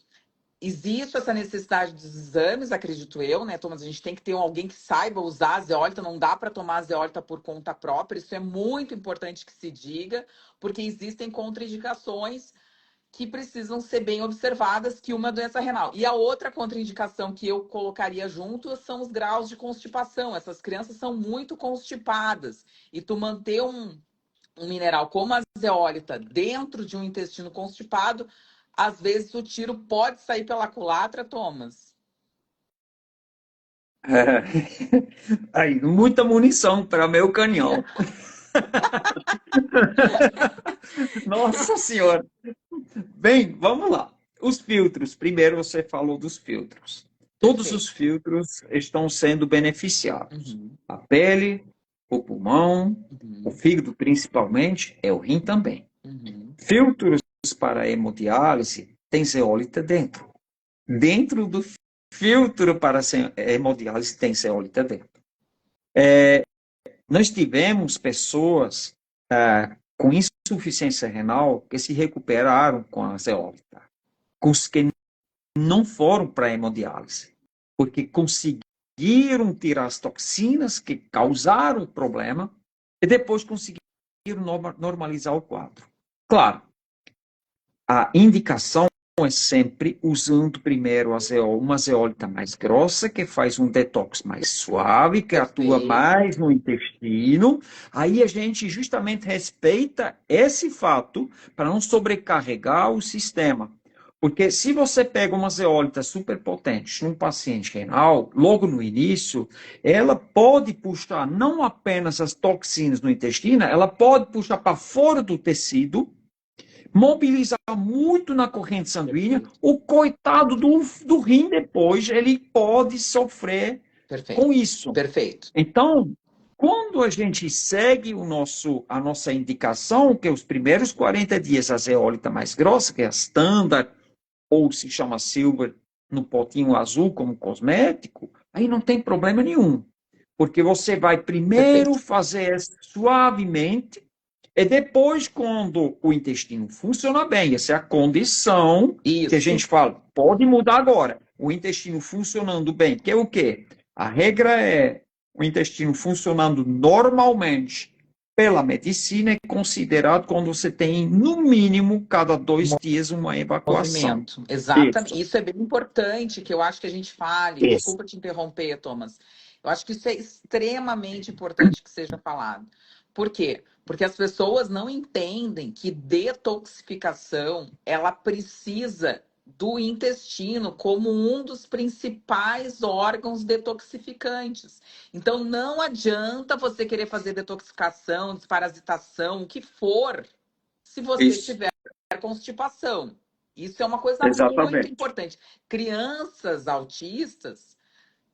S1: existe essa necessidade dos exames, acredito eu, né, Thomas? A gente tem que ter alguém que saiba usar a zeólita, não dá para tomar a zeólita por conta própria, isso é muito importante que se diga, porque existem contraindicações que precisam ser bem observadas, que uma é doença renal. E a outra contraindicação que eu colocaria junto são os graus de constipação. Essas crianças são muito constipadas. E tu manter um mineral como a zeólita dentro de um intestino constipado às vezes o tiro pode sair pela culatra, Thomas.
S2: É. Aí, muita munição para meu canhão. Nossa Senhora! Bem, vamos lá. Os filtros. Primeiro você falou dos filtros. Todos os
S1: Perfeito.
S2: filtros estão sendo beneficiados.
S1: Uhum,
S2: A pele, o pulmão, o
S1: uhum,
S2: fígado principalmente, é o rim também.
S1: uhum.
S2: Filtros para hemodiálise tem zeólita dentro. Dentro do filtro para hemodiálise tem zeólita dentro. Nós tivemos pessoas com insuficiência renal que se recuperaram com a zeólita. Com os que não foram para a hemodiálise, porque conseguiram tirar as toxinas que causaram o problema e depois conseguiram normalizar o quadro. Claro, a indicação é sempre usando primeiro uma zeólita mais grossa, que faz um detox mais suave, que atua
S1: Perfeito.
S2: mais no intestino. Aí a gente justamente respeita esse fato para não sobrecarregar o sistema. Porque se você pega uma zeólita superpotente num paciente renal, logo no início, ela pode puxar não apenas as toxinas no intestino, ela pode puxar para fora do tecido, mobilizar muito na corrente sanguínea,
S1: Perfeito.
S2: o coitado do rim depois, ele pode sofrer com
S1: Perfeito.
S2: isso.
S1: Perfeito.
S2: Então, quando a gente segue a nossa indicação, que é os primeiros 40 dias a zeólita mais grossa, que é a standard, ou se chama silver, no potinho azul como cosmético, aí não tem problema nenhum. Porque você vai primeiro
S1: Perfeito.
S2: fazer suavemente, e depois, quando o intestino funciona bem, essa é a condição que a
S1: Isso.
S2: gente fala, pode mudar agora. O intestino funcionando bem, que é o quê? A regra é o intestino funcionando normalmente pela medicina é considerado quando você tem, no mínimo, cada 2 dias uma evacuação.
S1: Movimento. Exatamente.
S2: Isso.
S1: Isso é bem importante que eu acho que a gente fale.
S2: Isso.
S1: Desculpa te interromper, Thomas. Eu acho que isso é extremamente importante que seja falado. Por quê? Porque as pessoas não entendem que detoxificação, ela precisa do intestino como um dos principais órgãos detoxificantes. Então não adianta você querer fazer detoxificação, desparasitação, o que for, se você
S2: Isso.
S1: tiver constipação. Isso é uma coisa muito
S2: Exatamente.
S1: importante. Crianças autistas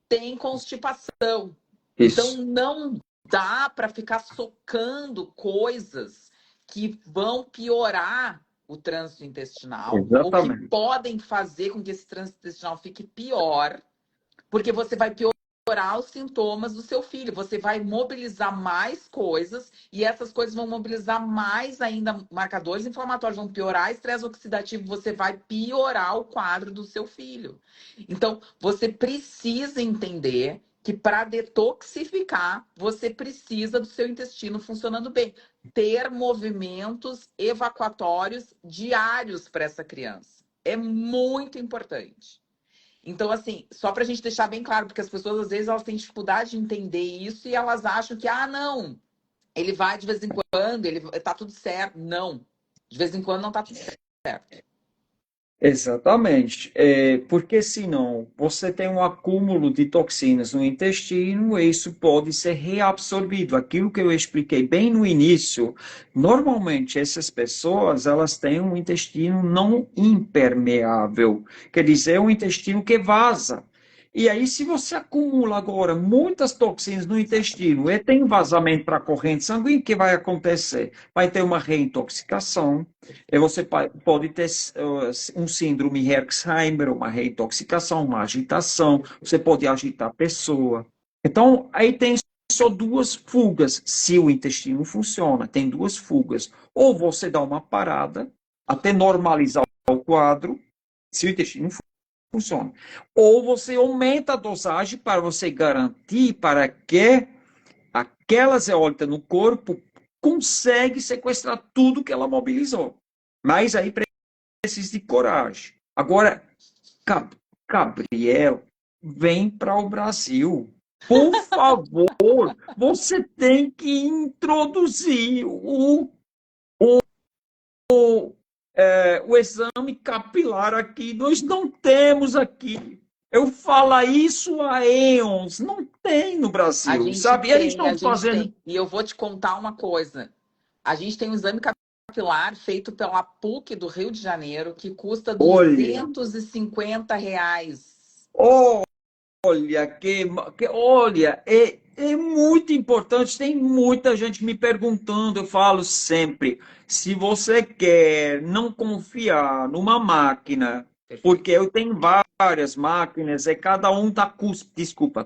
S1: têm constipação. Então,
S2: Isso.
S1: não dá para ficar socando coisas que vão piorar o trânsito intestinal ou que
S2: Exatamente.
S1: podem fazer com que esse trânsito intestinal fique pior, porque você vai piorar os sintomas do seu filho. Você vai mobilizar mais coisas e essas coisas vão mobilizar mais ainda marcadores inflamatórios, vão piorar estresse oxidativo, você vai piorar o quadro do seu filho. Então, você precisa entender que para detoxificar, você precisa do seu intestino funcionando bem. Ter movimentos evacuatórios diários para essa criança. É muito importante. Então, assim, só para a gente deixar bem claro, porque as pessoas às vezes elas têm dificuldade de entender isso e elas acham que, ah, não, ele vai de vez em quando, ele tá tudo certo. Não, de vez em quando não tá tudo certo.
S2: Exatamente. Porque senão você tem um acúmulo de toxinas no intestino e isso pode ser reabsorvido. Aquilo que eu expliquei bem no início, normalmente essas pessoas elas têm um intestino não impermeável, quer dizer, um intestino que vaza. E aí, se você acumula agora muitas toxinas no intestino e tem vazamento para a corrente sanguínea, o que vai acontecer? Vai ter uma reintoxicação. E você pode ter um síndrome Herxheimer, uma reintoxicação, uma agitação, você pode agitar a pessoa. Então, aí tem só duas fugas. Se o intestino funciona, tem duas fugas. Ou você dá uma parada até normalizar o quadro, se o intestino funciona. Ou você aumenta a dosagem para você garantir para que aquela zeólita no corpo consegue sequestrar tudo que ela mobilizou. Mas aí precisa de coragem. Agora, Gabriel, vem para o Brasil. Por favor, você tem que introduzir o exame capilar aqui. Nós não temos aqui. Eu falo isso há eons. Não tem no Brasil, sabe? E eles
S1: A
S2: estão
S1: gente
S2: fazendo.
S1: tem. E eu vou te contar uma coisa. A gente tem um exame capilar feito pela PUC do Rio de Janeiro que custa
S2: Olha,
S1: R$ 250.
S2: olha, olha, é muito importante. Tem muita gente me perguntando. Eu falo sempre: se você quer não confiar numa máquina, porque
S1: Perfeito.
S2: eu tenho várias máquinas, e cada um está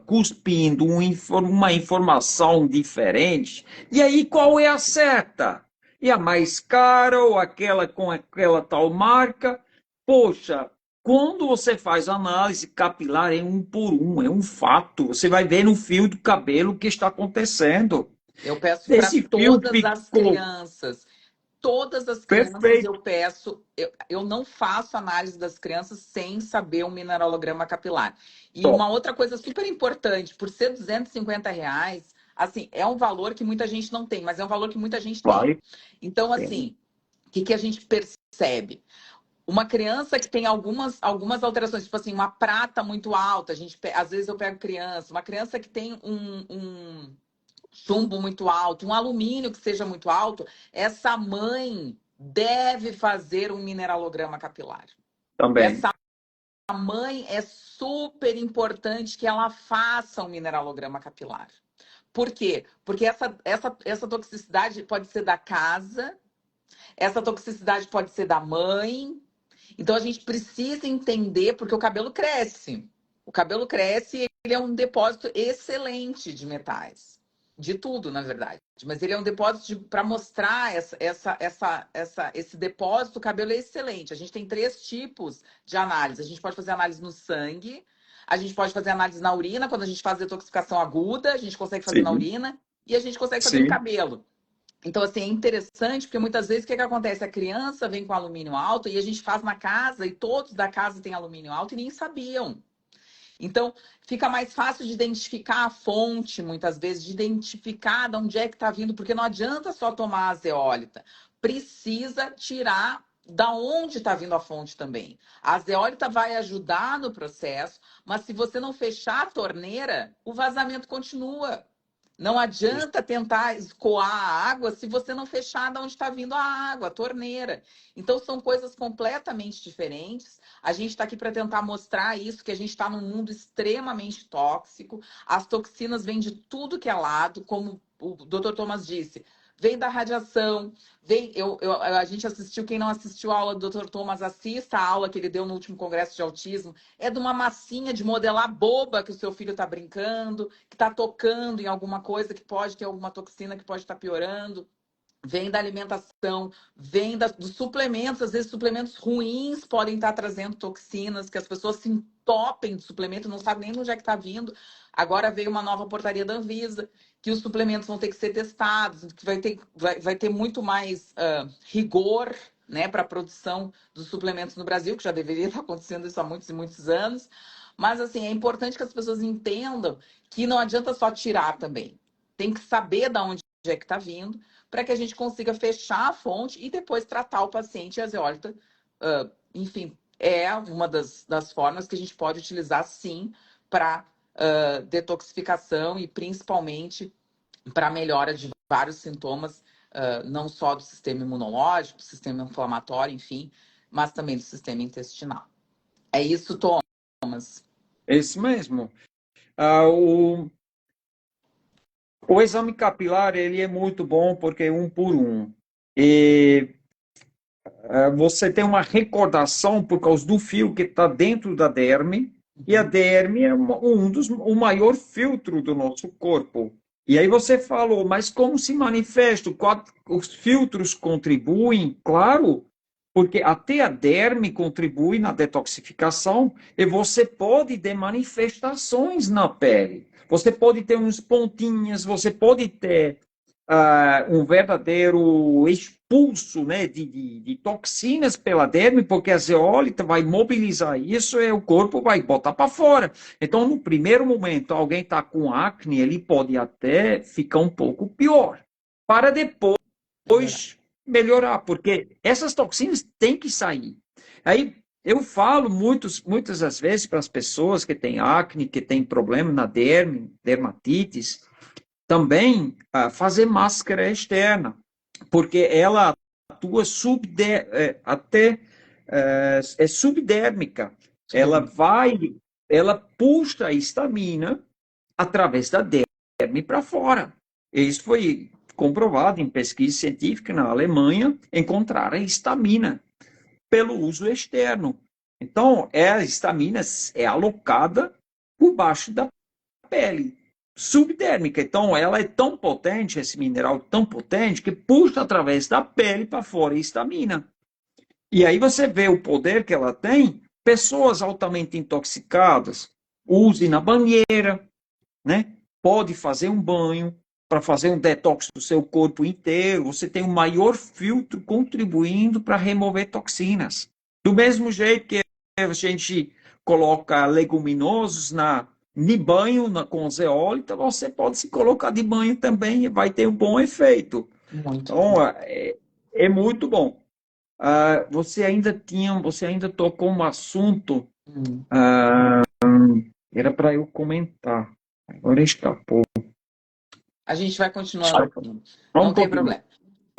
S2: cuspindo uma informação diferente. E aí, qual é a certa? E a mais cara ou aquela com aquela tal marca? Poxa. Quando você faz análise capilar, é um por um, é um fato. Você vai ver no fio do cabelo o que está acontecendo.
S1: Eu peço para
S2: Esse fio
S1: todas as
S2: ficou
S1: crianças. Todas as crianças
S2: perfeito.
S1: eu peço, eu não faço análise das crianças sem saber o mineralograma capilar. E uma outra coisa super importante, por ser R$ 250, assim, é um valor que muita gente não tem, mas é um valor que muita gente tem.
S2: Vai,
S1: Então,
S2: tem.
S1: assim, o que a gente percebe? Uma criança que tem algumas alterações, tipo assim, uma prata muito alta, às vezes eu pego criança, uma criança que tem um chumbo muito alto, um alumínio que seja muito alto, essa mãe deve fazer um mineralograma capilar.
S2: Também.
S1: Essa mãe é super importante que ela faça um mineralograma capilar. Por quê? Porque essa toxicidade pode ser da casa, essa toxicidade pode ser da mãe. Então a gente precisa entender, porque o cabelo cresce. O cabelo cresce e ele é um depósito excelente de metais. De tudo, na verdade. Mas ele é um depósito para mostrar esse depósito, o cabelo é excelente. A gente tem 3 tipos de análise. A gente pode fazer análise no sangue, a gente pode fazer análise na urina, quando a gente faz detoxificação aguda, a gente consegue fazer na
S2: Sim,
S1: urina, e a gente consegue fazer no
S2: sim,
S1: cabelo. Então, assim, é interessante, porque muitas vezes o que acontece? A criança vem com alumínio alto e a gente faz na casa e todos da casa têm alumínio alto e nem sabiam. Então, fica mais fácil de identificar a fonte, muitas vezes, de identificar de onde é que está vindo, porque não adianta só tomar a zeólita. Precisa tirar da onde está vindo a fonte também. A zeólita vai ajudar no processo, mas se você não fechar a torneira, o vazamento continua. Não adianta tentar escoar a água se você não fechar de onde está vindo a água, a torneira. Então, são coisas completamente diferentes. A gente está aqui para tentar mostrar isso, que a gente está num mundo extremamente tóxico. As toxinas vêm de tudo que é lado, como o Dr. Thomas disse. Vem da radiação, a gente assistiu, quem não assistiu a aula do Dr. Thomas, assista a aula que ele deu no último congresso de autismo. É de uma massinha de modelar boba que o seu filho está brincando, que está tocando em alguma coisa que pode ter alguma toxina que pode estar piorando. Vem da alimentação, dos suplementos. Às vezes, suplementos ruins podem estar trazendo toxinas, que as pessoas se entopem de suplemento, não sabem nem de onde é que está vindo. Agora veio uma nova portaria da Anvisa, que os suplementos vão ter que ser testados, que vai ter muito mais rigor, né, para a produção dos suplementos no Brasil, que já deveria estar acontecendo isso há muitos e muitos anos. Mas, assim, é importante que as pessoas entendam que não adianta só tirar também. Tem que saber de onde é que está vindo, para que a gente consiga fechar a fonte e depois tratar o paciente. E a zeólita, enfim, é uma das formas que a gente pode utilizar, sim, para detoxificação e principalmente para melhora de vários sintomas, não só do sistema imunológico, do sistema inflamatório, enfim, mas também do sistema intestinal. É isso, Thomas.
S2: é isso mesmo. Ah, o exame capilar, ele é muito bom porque é um por um. E você tem uma recordação por causa do fio que está dentro da derme, e a
S1: Uhum.
S2: derme é o maior filtro do nosso corpo. E aí você falou, mas como se manifesta? Os filtros contribuem? Claro, porque até a derme contribui na detoxificação e você pode ter manifestações na pele. Você pode ter uns pontinhos, você pode ter um verdadeiro expulso, né, de toxinas pela derme, porque a zeólita vai mobilizar isso e o corpo vai botar para fora. Então, no primeiro momento, alguém está com acne, ele pode até ficar um pouco pior. Para depois
S1: Melhorar.
S2: melhorar, porque essas toxinas têm que sair. Aí eu falo muitas das vezes para as pessoas que têm acne, que têm problema na derme, dermatites, também fazer máscara externa, porque ela atua até subdérmica. Ela
S1: Sim.
S2: vai, ela puxa a histamina através da derme para fora. Isso foi comprovado em pesquisa científica na Alemanha, encontraram histamina pelo uso externo. Então, a histamina é alocada por baixo da pele, subdérmica. Então, ela é tão potente, esse mineral tão potente, que puxa através da pele para fora a histamina. E aí você vê o poder que ela tem. Pessoas altamente intoxicadas, use na banheira, né? Pode fazer um banho para fazer um detox do seu corpo inteiro. Você tem um maior filtro contribuindo para remover toxinas. Do mesmo jeito que a gente coloca leguminosos de banho com zeólita, você pode se colocar de banho também e vai ter um bom efeito.
S1: Muito
S2: Então,
S1: bom.
S2: é muito bom. Você ainda tocou um assunto,
S1: Hum.
S2: era para eu comentar. Agora escapou.
S1: A gente vai continuando.
S2: Só
S1: Não
S2: um
S1: tem
S2: pouquinho.
S1: problema.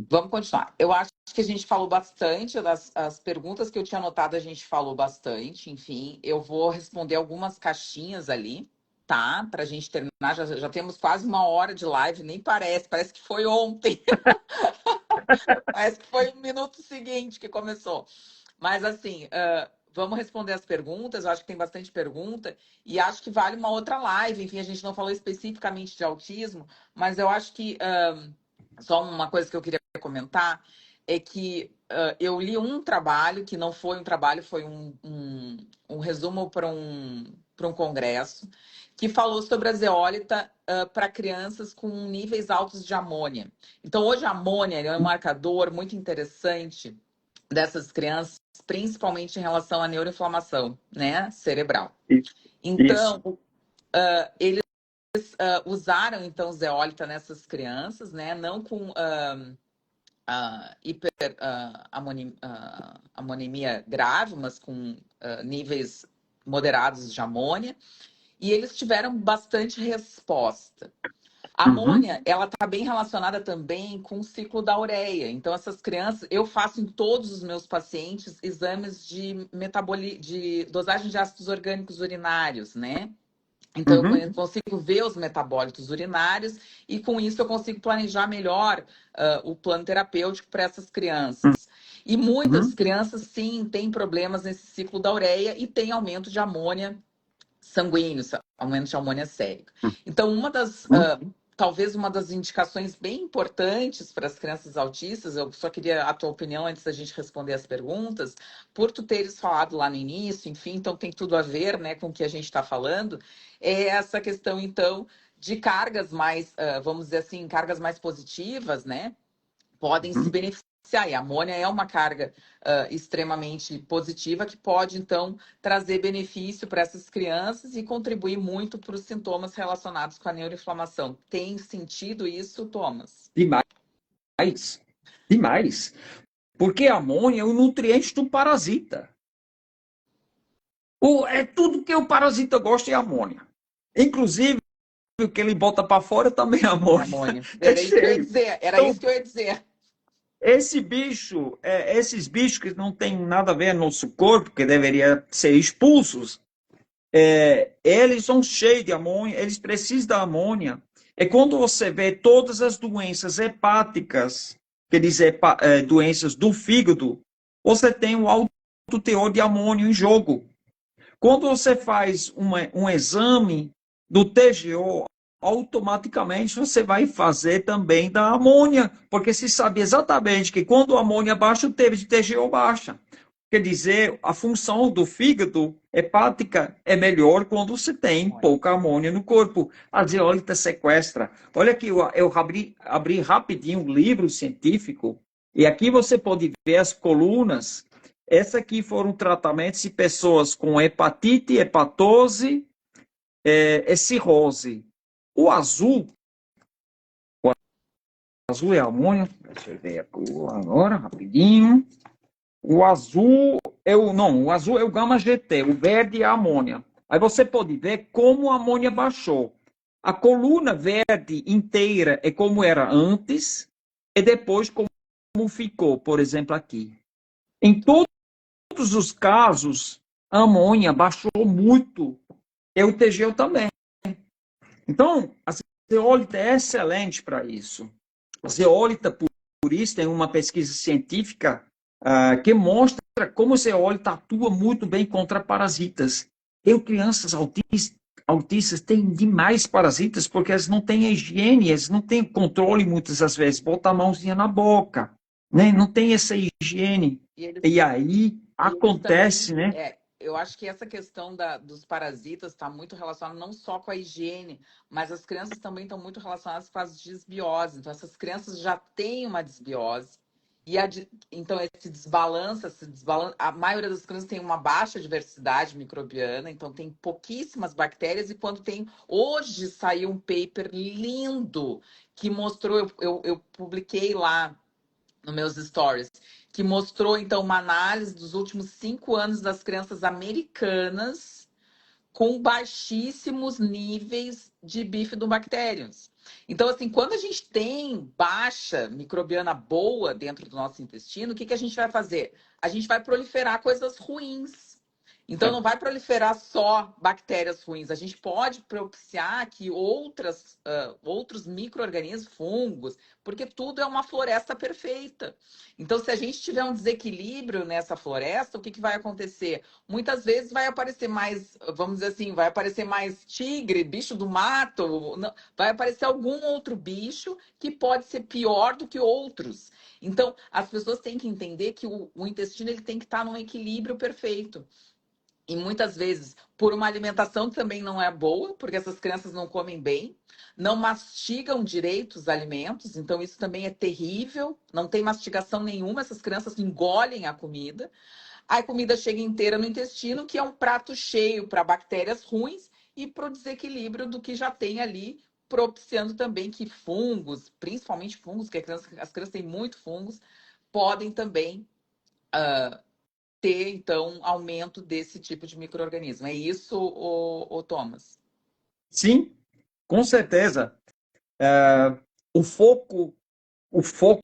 S1: Vamos continuar. Eu acho que a gente falou bastante, as perguntas que eu tinha anotado, a gente falou bastante. Enfim, eu vou responder algumas caixinhas ali, tá? Para a gente terminar. Já temos quase uma hora de live, nem parece que foi ontem. Parece que foi no minuto seguinte que começou. Mas assim, vamos responder as perguntas. Eu acho que tem bastante pergunta e acho que vale uma outra live. Enfim, a gente não falou especificamente de autismo, mas eu acho que só uma coisa que eu queria comentar é que eu li um trabalho que não foi um trabalho, foi um resumo para um congresso que falou sobre a zeólita para crianças com níveis altos de amônia. Então, hoje a amônia é um marcador muito interessante dessas crianças, principalmente em relação à neuroinflamação, né, cerebral.
S2: Isso.
S1: Então, eles usaram então zeólita nessas crianças, né, não com amonemia grave, mas com níveis moderados de amônia, e eles tiveram bastante resposta. A
S2: Uhum,
S1: amônia, ela está bem relacionada também com o ciclo da ureia. Então, essas crianças, eu faço em todos os meus pacientes exames de dosagem de ácidos orgânicos urinários, né? Então,
S2: uhum,
S1: eu consigo ver os metabólitos urinários e, com isso, eu consigo planejar melhor o plano terapêutico para essas crianças. E muitas
S2: uhum,
S1: crianças, sim, têm problemas nesse ciclo da ureia e têm aumento de amônia sanguíneo, aumento de amônia sérica. Então,
S2: uhum,
S1: talvez uma das indicações bem importantes para as crianças autistas, eu só queria a tua opinião antes da gente responder as perguntas, por tu teres falado lá no início, enfim, então tem tudo a ver, né, com o que a gente está falando, é essa questão, então, de cargas mais, vamos dizer assim, cargas mais positivas, né, podem se
S2: uhum.
S1: beneficiar. E a amônia é uma carga extremamente positiva que pode, então, trazer benefício para essas crianças e contribuir muito para os sintomas relacionados com a neuroinflamação. Tem sentido isso, Thomas?
S2: Demais, demais. Porque a amônia é um nutriente do parasita. É tudo que o parasita gosta é amônia. Inclusive, o que ele bota para fora também é
S1: É
S2: amônia.
S1: amônia.
S2: É
S1: Era isso que eu ia
S2: cheio.
S1: dizer. Era
S2: Então,
S1: isso que eu ia dizer.
S2: esses bichos que não têm nada a ver no nosso corpo, que deveriam ser expulsos, eles são cheios de amônia, eles precisam da amônia. É quando você vê todas as doenças hepáticas, quer dizer, doenças do fígado, você tem um alto teor de amônio em jogo. Quando você faz um exame do TGO, automaticamente você vai fazer também da amônia, porque se sabe exatamente que quando a amônia baixa, o TGO baixa. Quer dizer, a função do fígado hepática é melhor quando você tem pouca amônia no corpo. A zeólita sequestra. Olha aqui, eu abri rapidinho um livro científico, e aqui você pode ver as colunas. Essa aqui foram tratamentos de pessoas com hepatite, hepatose, cirrose. O azul azul é amônia. Deixa eu ver aqui agora, rapidinho. O azul o azul é o gama GT, o verde é a amônia. Aí você pode ver como a amônia baixou. A coluna verde inteira é como era antes e depois como ficou, por exemplo, aqui. Em todos os casos, a amônia baixou muito e o TGO também. Então, a zeólita é excelente para isso. A zeólita, por isso, tem uma pesquisa científica que mostra como a zeólita atua muito bem contra parasitas. Crianças autistas têm demais parasitas porque elas não têm higiene, elas não têm controle muitas das vezes, bota a mãozinha na boca, né? Não tem essa higiene. E aí acontece,
S1: também,
S2: né?
S1: eu acho que essa questão dos parasitas está muito relacionada não só com a higiene, mas as crianças também estão muito relacionadas com as desbioses. Então, essas crianças já têm uma desbiose. Então, esse desbalança, a maioria das crianças tem uma baixa diversidade microbiana, então tem pouquíssimas bactérias. E quando tem. Hoje saiu um paper lindo que mostrou, eu publiquei lá nos meus stories, que mostrou, então, uma análise dos últimos 5 anos das crianças americanas com baixíssimos níveis de bifidobactérias. Então, assim, quando a gente tem baixa microbiana boa dentro do nosso intestino, o que a gente vai fazer? A gente vai proliferar coisas ruins. Então, não vai proliferar só bactérias ruins. A gente pode propiciar que outros micro-organismos, fungos, porque tudo é uma floresta perfeita. Então, se a gente tiver um desequilíbrio nessa floresta, o que vai acontecer? Muitas vezes vai aparecer mais, vamos dizer assim, vai aparecer mais tigre, bicho do mato, vai aparecer algum outro bicho que pode ser pior do que outros. Então, as pessoas têm que entender que o intestino ele tem que estar num equilíbrio perfeito. E muitas vezes, por uma alimentação que também não é boa, porque essas crianças não comem bem, não mastigam direito os alimentos, então isso também é terrível, não tem mastigação nenhuma, essas crianças engolem a comida. A comida chega inteira no intestino, que é um prato cheio para bactérias ruins e para o desequilíbrio do que já tem ali, propiciando também que fungos, principalmente fungos, que as crianças têm muito fungos, podem também ter, então, aumento desse tipo de micro-organismo. É isso, o Thomas?
S2: Sim, com certeza. O foco, o foco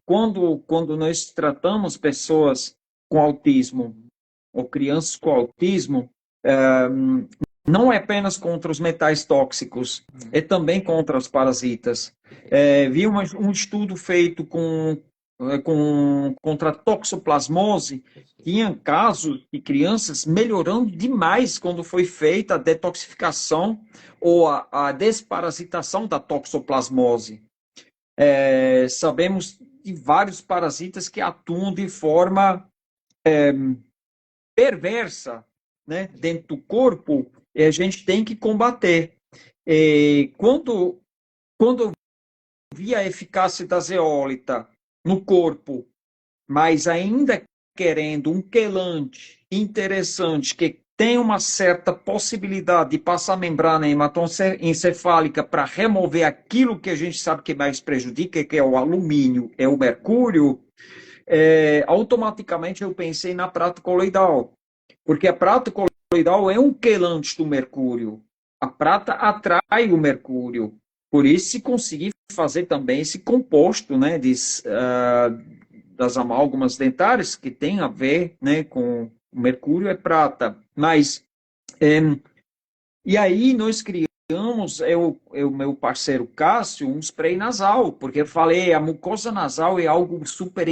S2: quando nós tratamos pessoas com autismo ou crianças com autismo, não é apenas contra os metais tóxicos, é também contra os parasitas. Vi um estudo feito contra a toxoplasmose, tinha casos de crianças melhorando demais quando foi feita a detoxificação ou a desparasitação da toxoplasmose. Sabemos de vários parasitas que atuam de forma perversa, né, dentro do corpo, e a gente tem que combater. Quando eu vi a eficácia da zeólita no corpo, mas ainda querendo um quelante interessante que tem uma certa possibilidade de passar a membrana hematoencefálica para remover aquilo que a gente sabe que mais prejudica, que é o alumínio, é o mercúrio, automaticamente eu pensei na prata coloidal, porque a prata coloidal é um quelante do mercúrio. A prata atrai o mercúrio. Por isso, se conseguir fazer também esse composto, né, das amálgamas dentárias, que tem a ver, né, com o mercúrio, é prata. Mas, e aí nós criamos, o meu parceiro Cássio, um spray nasal, porque eu falei, a mucosa nasal é algo super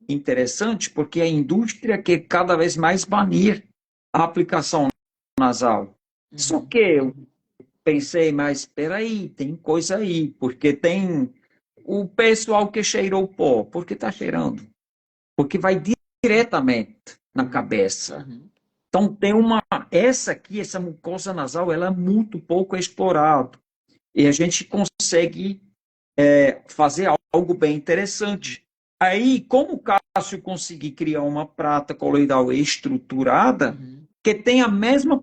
S2: interessante, porque a indústria quer cada vez mais banir a aplicação nasal. Só que eu pensei, mas espera aí, tem coisa aí, porque tem o pessoal que cheirou pó, porque está cheirando? Porque vai diretamente na cabeça. Então tem essa mucosa nasal, ela é muito pouco explorada. E a gente consegue fazer algo bem interessante. Aí, como o Cássio conseguir criar uma prata coloidal estruturada, que tem a mesma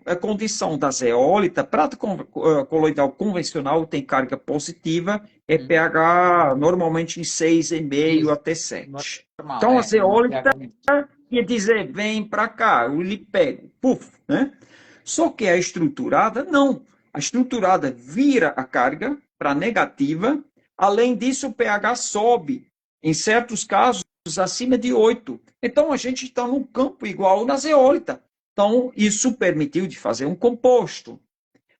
S2: a condição da zeólita, prata coloidal convencional tem carga positiva, é pH normalmente em 6,5 até 7.
S1: Normal,
S2: Então a zeólita
S1: pH.
S2: quer dizer, vem para cá, eu lhe pego, puf, né? Só que a estruturada, não. A estruturada vira a carga para negativa, além disso o pH sobe, em certos casos, acima de 8. Então a gente está num campo igual na zeólita. Então, isso permitiu de fazer um composto.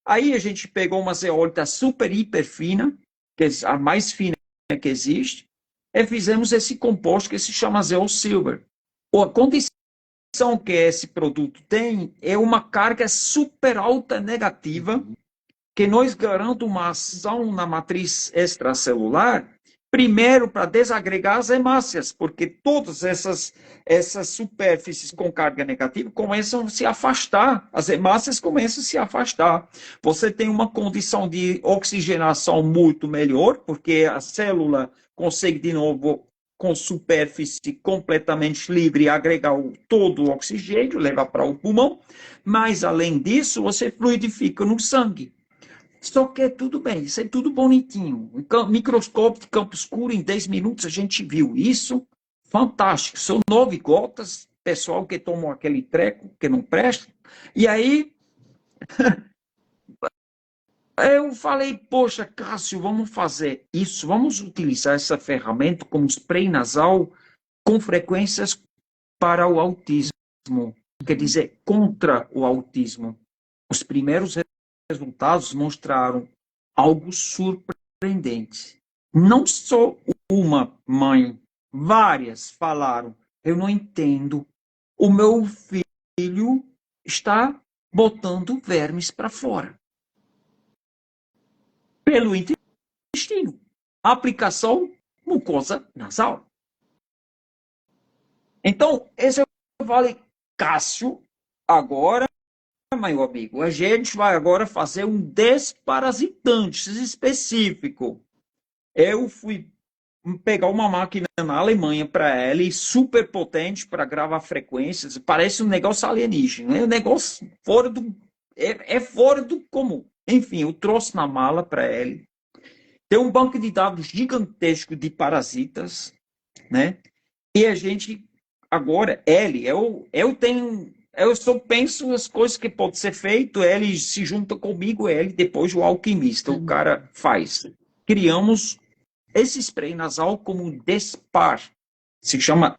S2: Aí a gente pegou uma zeólita super, hiper fina, que é a mais fina que existe, e fizemos esse composto que se chama Zeol Silver. A condição que esse produto tem é uma carga super alta negativa, que nos garante uma ação na matriz extracelular, primeiro para desagregar as hemácias, porque todas essas superfícies com carga negativa começam a se afastar, as hemácias começam a se afastar. Você tem uma condição de oxigenação muito melhor, porque a célula consegue de novo com superfície completamente livre agregar todo o oxigênio, levar para o pulmão, mas além disso você fluidifica no sangue. Só que é tudo bem, isso é tudo bonitinho. Microscópio de campo escuro, em 10 minutos a gente viu isso. Fantástico. São 9 gotas, pessoal que tomam aquele treco que não presta. E aí eu falei, poxa, Cássio, vamos fazer isso, vamos utilizar essa ferramenta como spray nasal com frequências para o autismo. Quer dizer, contra o autismo. Os primeiros resultados mostraram algo surpreendente. Não só uma mãe, várias falaram: eu não entendo, o meu filho está botando vermes para fora. Pelo intestino. Aplicação mucosa nasal. Então, esse eu falei, Cássio, agora, meu amigo, a gente vai agora fazer um desparasitante específico. Eu fui pegar uma máquina na Alemanha para ela, super potente para gravar frequências, parece um negócio alienígena, é um negócio fora do fora do comum. Enfim, eu trouxe na mala para ela. Tem um banco de dados gigantesco de parasitas, né? E a gente agora eu tenho eu só penso as coisas que pode ser feito, ele se junta comigo, ele depois o alquimista, o cara faz. Criamos esse spray nasal como um Despar. Se chama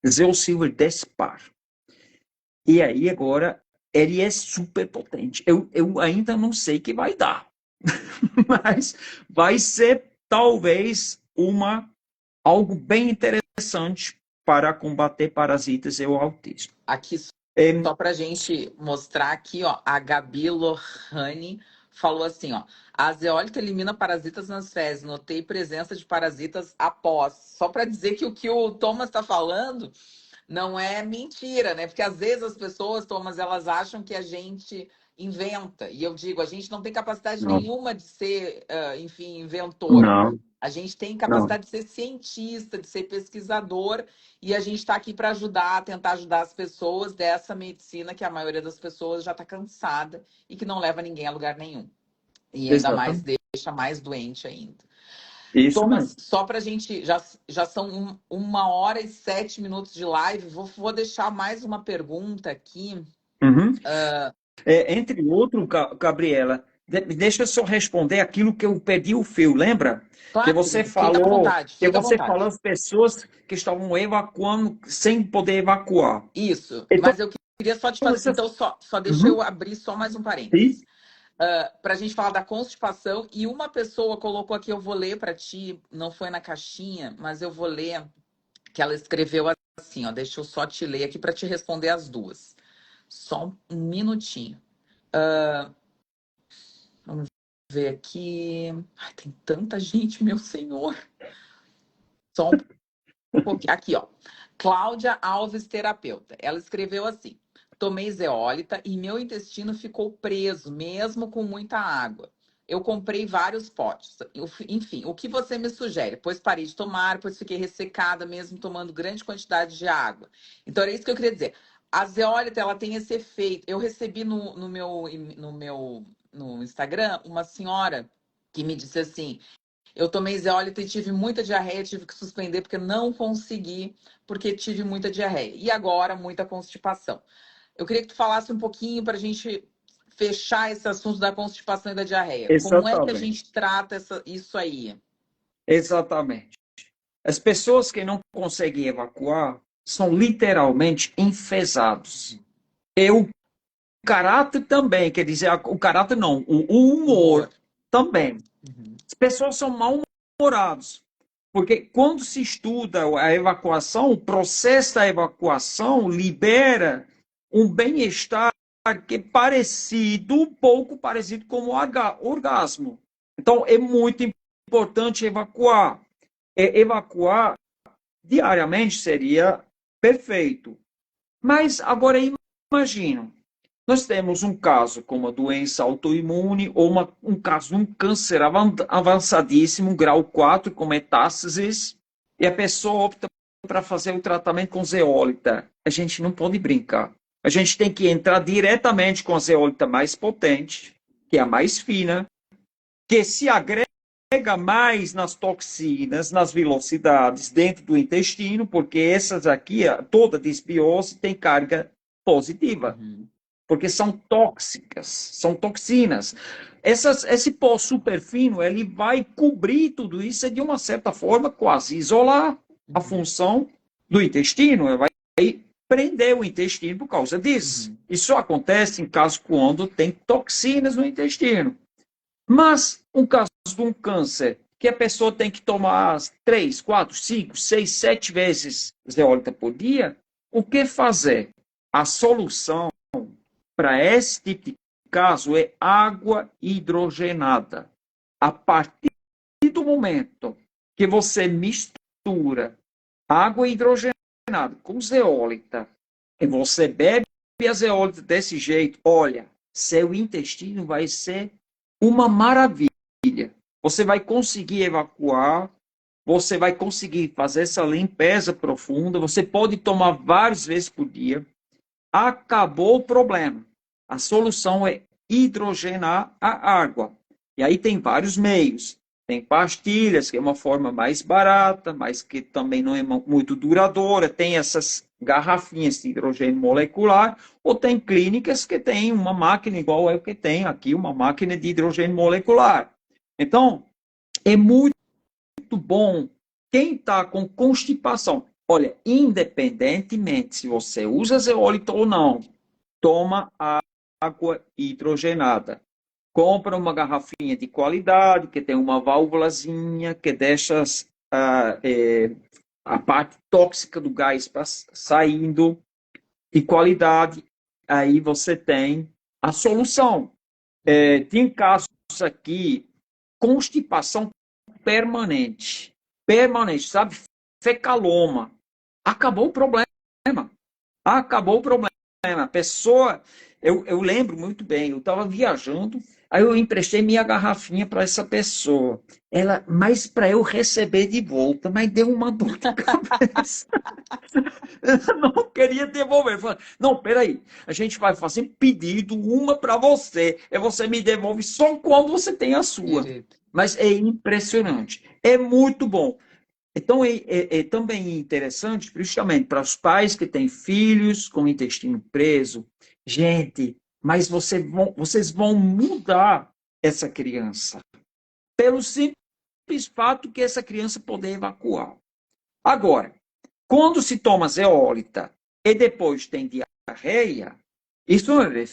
S2: Zeol Silver Despar. E aí agora ele é super potente. Eu ainda não sei o que vai dar. Mas vai ser talvez algo bem interessante para combater parasitas e o autismo.
S1: Aqui, só para a gente mostrar aqui, ó, a Gabi Lohane falou assim, ó, a zeólita elimina parasitas nas fezes, notei presença de parasitas após. Só para dizer que o Thomas está falando não é mentira, né? Porque às vezes as pessoas, Thomas, elas acham que a gente inventa. E eu digo, a gente não tem capacidade nenhuma de ser, enfim, inventor.
S2: Não.
S1: A gente tem capacidade de ser cientista, de ser pesquisador, e a gente está aqui para ajudar, tentar ajudar as pessoas dessa medicina que a maioria das pessoas já está cansada e que não leva ninguém a lugar nenhum. E ainda mais deixa mais doente ainda.
S2: Isso
S1: Thomas,
S2: mesmo.
S1: só para a gente, já são 1h07 de live, vou deixar mais uma pergunta aqui.
S2: Uhum. Entre outros, Gabriela, deixa eu só responder aquilo que eu perdi o fio, lembra?
S1: Claro,
S2: que você falou,
S1: fica à vontade,
S2: falou as pessoas que estavam evacuando sem poder evacuar.
S1: Isso,
S2: Então,
S1: mas eu queria só te fazer, então só deixa eu abrir só mais um parênteses. Para a gente falar da constipação, e uma pessoa colocou aqui, eu vou ler para ti, não foi na caixinha, mas eu vou ler, que ela escreveu assim, ó, deixa eu só te ler aqui para te responder as duas. Só um minutinho. Vamos ver aqui. Ai, tem tanta gente, meu senhor. Só um pouquinho. Aqui, ó. Cláudia Alves, terapeuta. Ela escreveu assim: tomei zeólita e meu intestino ficou preso, mesmo com muita água. Eu comprei vários potes. Enfim, o que você me sugere? Pois parei de tomar, pois fiquei ressecada, mesmo tomando grande quantidade de água. Então, era isso que eu queria dizer. A zeólita, ela tem esse efeito. Eu recebi no Instagram uma senhora que me disse assim: eu tomei zeólita e tive muita diarreia, tive que suspender porque não consegui, porque tive muita diarreia. E agora, muita constipação. Eu queria que tu falasse um pouquinho para a gente fechar esse assunto da constipação e da diarreia. Como é que a
S2: Exatamente.
S1: gente trata isso aí?
S2: Exatamente. As pessoas que não conseguem evacuar são literalmente enfesados. E o caráter também, quer dizer, o caráter não, o humor também.
S1: Uhum.
S2: As pessoas são mal-humoradas. Porque quando se estuda a evacuação, o processo da evacuação libera um bem-estar que é parecido, um pouco parecido com o orgasmo. Então, é muito importante evacuar. Evacuar diariamente seria perfeito. Mas agora imagina, nós temos um caso com uma doença autoimune ou um caso de um câncer avançadíssimo, grau 4, com metástases, e a pessoa opta para fazer o tratamento com zeólita. A gente não pode brincar. A gente tem que entrar diretamente com a zeólita mais potente, que é a mais fina, que se agrega mais nas toxinas, nas velocidades dentro do intestino, porque essas aqui, toda desbiose tem carga positiva.
S1: Uhum.
S2: Porque são tóxicas, são toxinas. Esse pó superfino, ele vai cobrir tudo isso e, de uma certa forma, quase isolar a
S1: Uhum.
S2: função do intestino. Ele vai prender o intestino por causa disso.
S1: Uhum.
S2: Isso acontece em casos quando tem toxinas no intestino. Mas, um caso de um câncer, que a pessoa tem que tomar 3, 4, 5, 6, 7 vezes zeólita por dia, o que fazer? A solução para esse tipo de caso é água hidrogenada. A partir do momento que você mistura água hidrogenada com zeólita e você bebe a zeólita desse jeito, olha, seu intestino vai ser uma maravilha. Você vai conseguir evacuar, você vai conseguir fazer essa limpeza profunda, você pode tomar várias vezes por dia. Acabou o problema. A solução é hidrogenar a água. E aí tem vários meios. Tem pastilhas, que é uma forma mais barata, mas que também não é muito duradoura. Tem essas garrafinhas de hidrogênio molecular, ou tem clínicas que têm uma máquina igual eu que tenho aqui, uma máquina de hidrogênio molecular. Então, é muito bom. Quem está com constipação, olha, independentemente se você usa zeólito ou não, toma água hidrogenada. Compra uma garrafinha de qualidade, que tem uma válvulazinha que deixa a parte tóxica do gás saindo de qualidade. Aí você tem a solução. Tem casos aqui, constipação permanente. Permanente, sabe? Fecaloma. Acabou o problema. Acabou o problema. A pessoa, eu lembro muito bem, eu estava viajando, aí eu emprestei minha garrafinha para essa pessoa. Ela, mas para eu receber de volta, mas deu uma dor de cabeça. Ela não queria devolver. Falei, não, peraí, a gente vai fazer pedido, uma para você, e você me devolve só quando você tem a sua.
S1: Direito.
S2: Mas é impressionante, é muito bom. Então, é também interessante, principalmente para os pais que têm filhos com o intestino preso. Gente, mas vocês vão mudar essa criança pelo simples fato que essa criança poder evacuar. Agora, quando se toma zeólita e depois tem diarreia, isso é um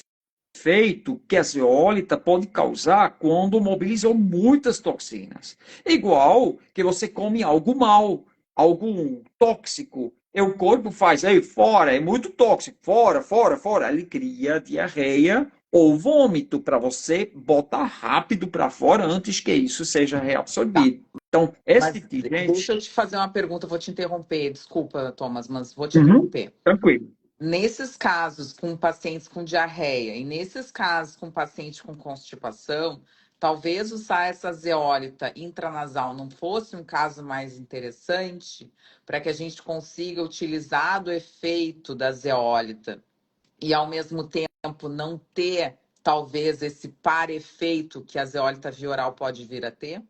S2: efeito que a zeólita pode causar quando mobilizou muitas toxinas. Igual que você come algo mal, algo tóxico, e o corpo faz, aí fora, é muito tóxico, fora, fora, fora. Ele cria diarreia ou vômito para você botar rápido para fora antes que isso seja
S1: Tá.
S2: reabsorvido. Então, esse
S1: Mas
S2: tipo de
S1: deixa
S2: gente.
S1: eu te fazer uma pergunta, vou te interromper. Desculpa, Thomas, mas vou te
S2: Uhum,
S1: interromper.
S2: tranquilo.
S1: Nesses casos com pacientes com diarreia e nesses casos com paciente com constipação, talvez usar essa zeólita intranasal não fosse um caso mais interessante para que a gente consiga utilizar do efeito da zeólita e ao mesmo tempo não ter, talvez, esse par efeito que a zeólita via oral pode vir a ter?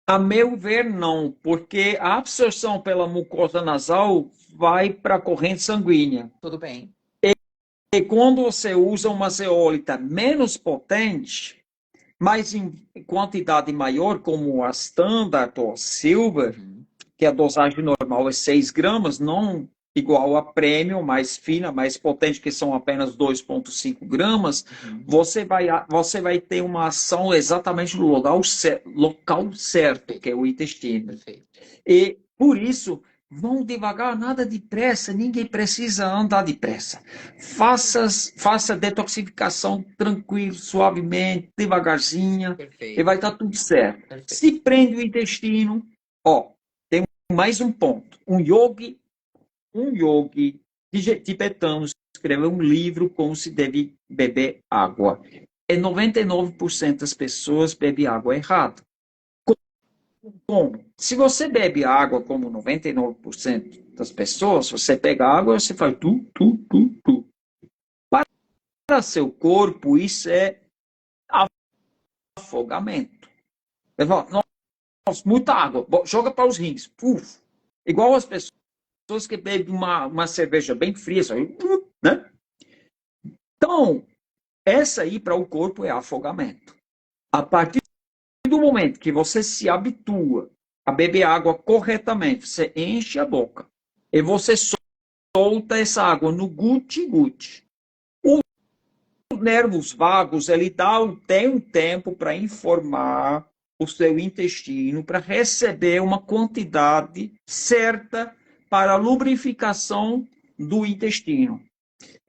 S2: A meu ver, não, porque a absorção pela mucosa nasal vai para a corrente sanguínea.
S1: Tudo bem.
S2: E quando você usa uma zeólita menos potente, mas em quantidade maior, como a Standard ou a Silver, que a dosagem normal é 6 gramas, não igual a Premium, mais fina, mais potente, que são apenas 2,5 gramas, você vai ter uma ação exatamente no local certo, que é o intestino.
S1: Perfeito.
S2: E, por isso, vão devagar, nada de pressa, ninguém precisa andar depressa. Faça detoxificação tranquilo, suavemente, devagarzinha,
S1: Perfeito.
S2: e vai estar tudo certo.
S1: Perfeito.
S2: Se prende o intestino, ó, tem mais um ponto. Um yogi tibetano escreveu um livro como se deve beber água. E 99% das pessoas bebem água errada. Como? Se você bebe água como 99% das pessoas, você pega água, você faz tu. Para seu corpo, isso é afogamento. Ele fala, nossa, muita água, joga para os rins. Puf. Igual as pessoas que bebem uma cerveja bem fria, né? Então, essa aí para o corpo é afogamento. A partir do momento que você se habitua a beber água corretamente, você enche a boca e você solta essa água no guti-guti. Os nervos vagos, ele tem um tempo para informar o seu intestino para receber uma quantidade certa para a lubrificação do intestino.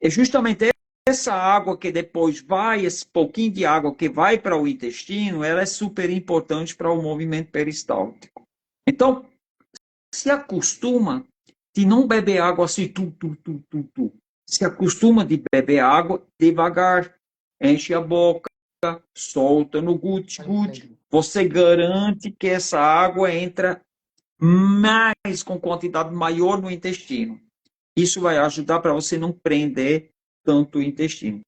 S2: É justamente essa água que depois vai, esse pouquinho de água que vai para o intestino, ela é super importante para o movimento peristáltico. Então, se acostuma de não beber água assim, tu. Se acostuma de beber água devagar, enche a boca, solta no guti-guti. Você garante que essa água entra mais com quantidade maior no intestino. Isso vai ajudar para você não prender tanto o intestino.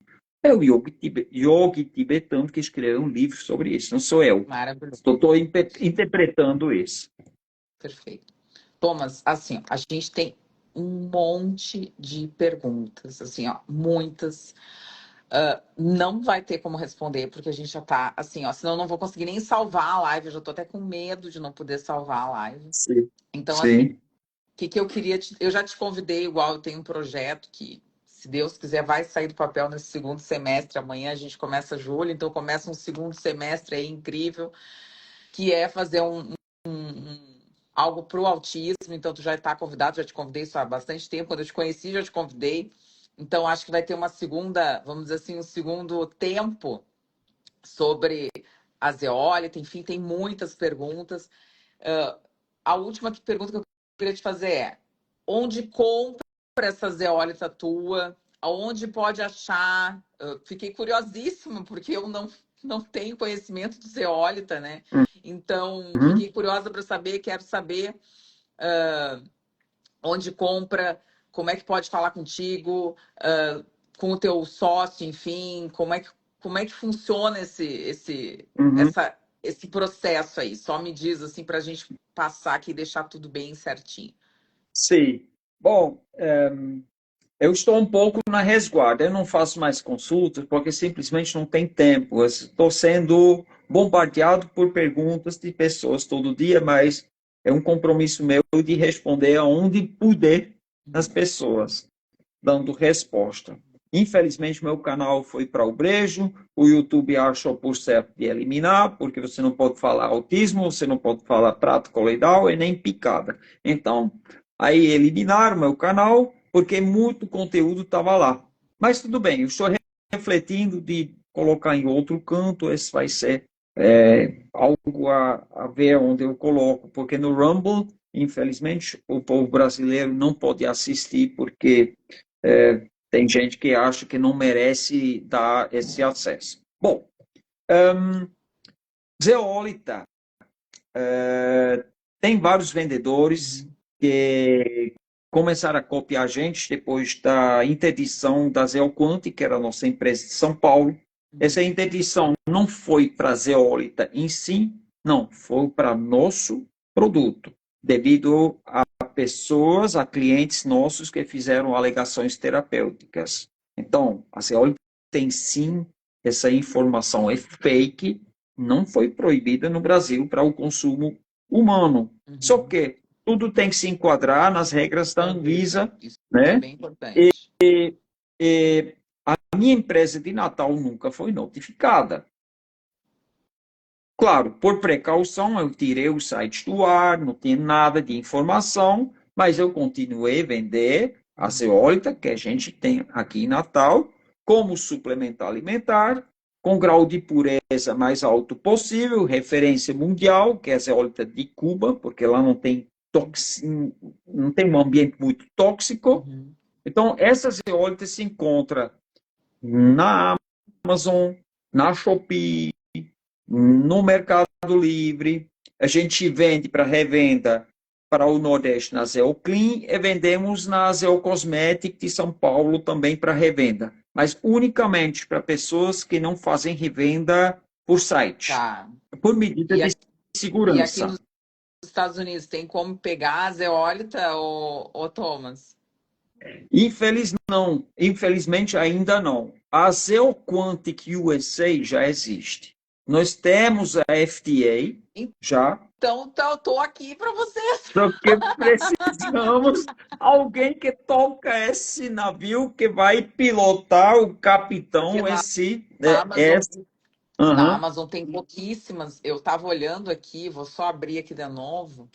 S2: É o yogi tibetano que escreveu um livro sobre isso, não sou eu.
S1: Maravilhoso.
S2: Estou interpretando isso.
S1: Perfeito. Thomas, assim, ó, a gente tem um monte de perguntas, assim, ó, muitas. Não vai ter como responder, porque a gente já tá, assim, ó, senão eu não vou conseguir nem salvar a live, eu já tô até com medo de não poder salvar a live.
S2: Sim.
S1: Então,
S2: Sim.
S1: assim, o que eu queria... Eu já te convidei, igual eu tenho um projeto que, se Deus quiser, vai sair do papel nesse segundo semestre. Amanhã a gente começa julho, então começa um segundo semestre aí incrível, que é fazer algo para o autismo. Então, tu já está convidado, já te convidei isso há bastante tempo. Quando eu te conheci, já te convidei. Então, acho que vai ter uma segunda, vamos dizer assim, um segundo tempo sobre a zeólita. Enfim, tem muitas perguntas. A última pergunta que eu queria te fazer é: onde compra essa zeólita tua? Aonde pode achar? Eu fiquei curiosíssima, porque eu não tenho conhecimento de zeólita, né? Então, fiquei curiosa para saber, quero saber onde compra, como é que pode falar contigo, com o teu sócio, enfim, como é que funciona esse processo aí? Só me diz assim para a gente passar aqui e deixar tudo bem certinho.
S2: Sim. Bom, eu estou um pouco na resguarda. Eu não faço mais consultas porque simplesmente não tem tempo. Eu estou sendo bombardeado por perguntas de pessoas todo dia, mas é um compromisso meu de responder aonde puder as pessoas, dando resposta. Infelizmente, meu canal foi para o brejo, o YouTube achou por certo de eliminar, porque você não pode falar autismo, você não pode falar prato coloidal e nem picada. Então, aí eliminaram meu canal, porque muito conteúdo estava lá. Mas tudo bem, eu estou refletindo de colocar em outro canto, esse vai ser algo a ver onde eu coloco, porque no Rumble, infelizmente, o povo brasileiro não pode assistir, porque tem gente que acha que não merece dar esse acesso. Bom, zeólita, tem vários vendedores que começaram a copiar a gente depois da interdição da Zeolquant, que era a nossa empresa de São Paulo. Essa interdição não foi para a zeólita em si, não, foi para nosso produto, devido a pessoas, a clientes nossos que fizeram alegações terapêuticas. Então, a zeólita tem sim, essa informação é fake, não foi proibida no Brasil para o consumo humano. Só que tudo tem que se enquadrar nas regras da Anvisa,
S1: Isso é
S2: né?
S1: bem importante.
S2: E a minha empresa de Natal nunca foi notificada. Claro, por precaução, eu tirei os sites do ar, não tinha nada de informação, mas eu continuei a vender a zeólita que a gente tem aqui em Natal como suplemento alimentar, com grau de pureza mais alto possível, referência mundial, que é a zeólita de Cuba, porque lá não tem um ambiente muito tóxico. Então, essa zeólita se encontra na Amazon, na Shopee, no Mercado Livre. A gente vende para revenda para o Nordeste na Zeoclean e vendemos na Zeocosmetic de São Paulo também para revenda, mas unicamente para pessoas que não fazem revenda por site,
S1: Tá.
S2: por medida
S1: E
S2: de
S1: aqui, e aqui
S2: segurança.
S1: nos Estados Unidos tem como pegar a zeólita, ou Thomas?
S2: Infelizmente ainda não. A Zeoquantic USA já existe. Nós temos a FDA já.
S1: Então, eu tô aqui para vocês.
S2: Só que precisamos alguém que toca esse navio, que vai pilotar o
S1: Porque
S2: capitão,
S1: na
S2: esse,
S1: Amazon,
S2: esse.
S1: na
S2: Uhum.
S1: Amazon tem pouquíssimas. Eu estava olhando aqui, vou só abrir aqui de novo.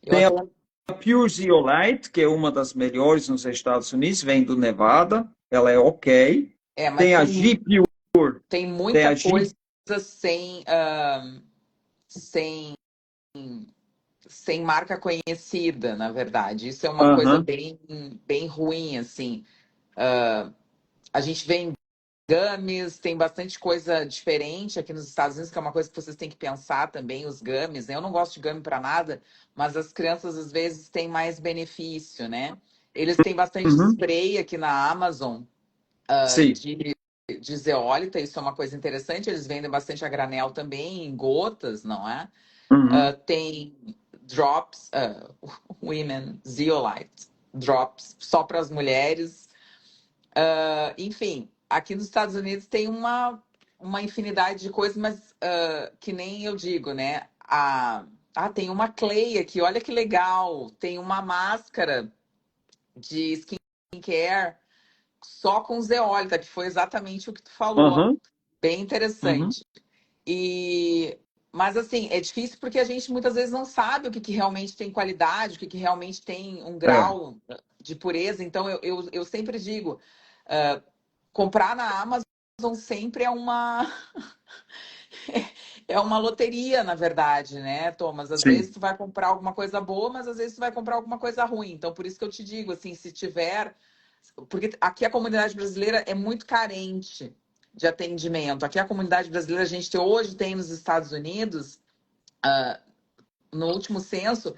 S1: Eu
S2: Tem
S1: até,
S2: a Pure Zeolite, que é uma das melhores nos Estados Unidos, vem do Nevada, ela é ok.
S1: mas
S2: Tem a G Pure,
S1: tem
S2: tem
S1: muita
S2: a G.
S1: coisa sem, sem, sem marca conhecida, na verdade. Isso é uma coisa
S2: Uhum.
S1: bem ruim, assim. A gente vê em gummies, tem bastante coisa diferente aqui nos Estados Unidos, que é uma coisa que vocês têm que pensar também, os gummies, né? Eu não gosto de gummy para nada, mas as crianças às vezes têm mais benefício, né? Eles têm bastante
S2: Uhum.
S1: spray aqui na Amazon,
S2: Sim.
S1: de zeólita, isso é uma coisa interessante. Eles vendem bastante a granel também, em gotas, não é?
S2: Uhum.
S1: Tem drops, Women Zeolite, drops só para as mulheres. Enfim, aqui nos Estados Unidos tem uma infinidade de coisas, mas que nem eu digo, né? Tem uma Clay aqui, olha que legal. Tem uma máscara de skincare só com zeólita, que foi exatamente o que tu falou.
S2: Uhum.
S1: Bem
S2: Uhum.
S1: interessante. Mas assim, é difícil porque a gente muitas vezes não sabe o que realmente tem qualidade, o que realmente tem um
S2: É,
S1: grau de pureza. Então eu sempre digo, comprar na Amazon sempre é uma loteria, na verdade, né, Thomas? Às vezes
S2: sim.
S1: tu vai comprar alguma coisa boa, mas às vezes tu vai comprar alguma coisa ruim. Então, por isso que eu te digo, assim, se tiver. Porque aqui a comunidade brasileira é muito carente de atendimento. Aqui a comunidade brasileira, a gente hoje tem nos Estados Unidos, no último censo,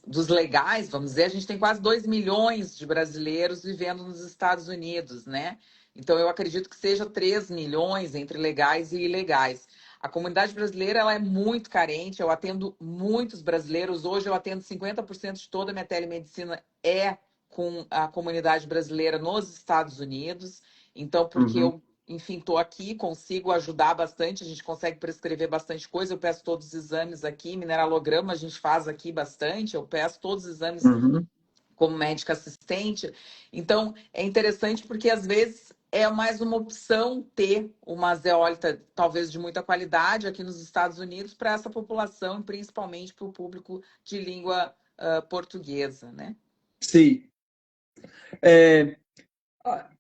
S1: dos legais, vamos dizer, a gente tem quase 2 milhões de brasileiros vivendo nos Estados Unidos, né? Então, eu acredito que seja 3 milhões entre legais e ilegais. A comunidade brasileira ela é muito carente, eu atendo muitos brasileiros. Hoje, eu atendo 50% de toda a minha telemedicina com a comunidade brasileira nos Estados Unidos. Então, porque
S2: Uhum.
S1: eu enfim, estou aqui, consigo ajudar bastante, a gente consegue prescrever bastante coisa, eu peço todos os exames aqui, mineralograma a gente faz aqui bastante, eu peço todos os exames
S2: Uhum.
S1: como médica assistente. Então, é interessante porque às vezes é mais uma opção ter uma zeólita, talvez de muita qualidade, aqui nos Estados Unidos, para essa população, principalmente para o público de língua portuguesa, né?
S2: Sim. É,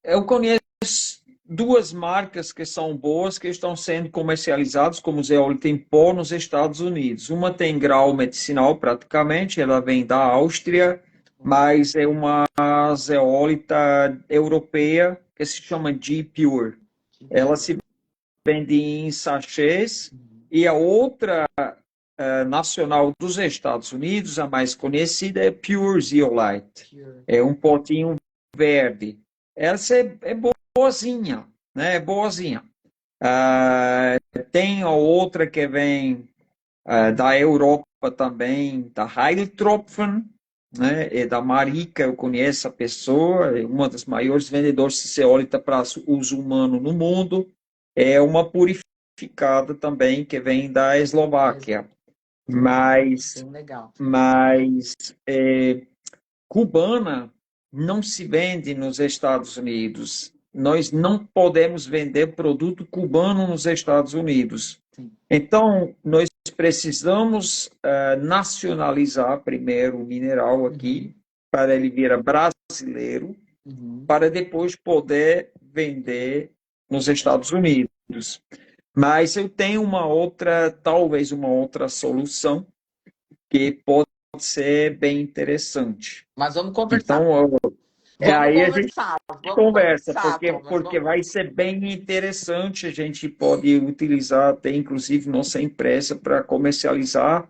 S2: eu conheço duas marcas que são boas, que estão sendo comercializadas como zeólita em pó nos Estados Unidos. Uma tem grau medicinal praticamente, ela vem da Áustria, mas é uma zeólita europeia que se chama G-Pure. Ela se vende em sachês, e a outra nacional dos Estados Unidos, a mais conhecida é Pure Zeolite.
S1: Pure.
S2: É um potinho verde. Essa é boazinha, né? É boazinha. Tem a outra que vem da Europa também, da Heiltropfen, né? É da Marika, eu conheço a pessoa, é uma das maiores vendedoras de ceólita para uso humano no mundo. É uma purificada também que vem da Eslováquia. Mas,
S1: Bem legal.
S2: mas cubana não se vende nos Estados Unidos. Nós não podemos vender produto cubano nos Estados Unidos.
S1: Sim.
S2: Então, nós precisamos nacionalizar primeiro o mineral aqui, para ele virar brasileiro, para depois poder vender nos Estados Unidos. Mas eu tenho talvez uma outra solução que pode ser bem interessante.
S1: Mas vamos conversar.
S2: Então, aí a gente
S1: Vamos
S2: conversa,
S1: conversar, Thomas.
S2: porque vai ser bem interessante. A gente pode utilizar até, inclusive, nossa empresa para comercializar.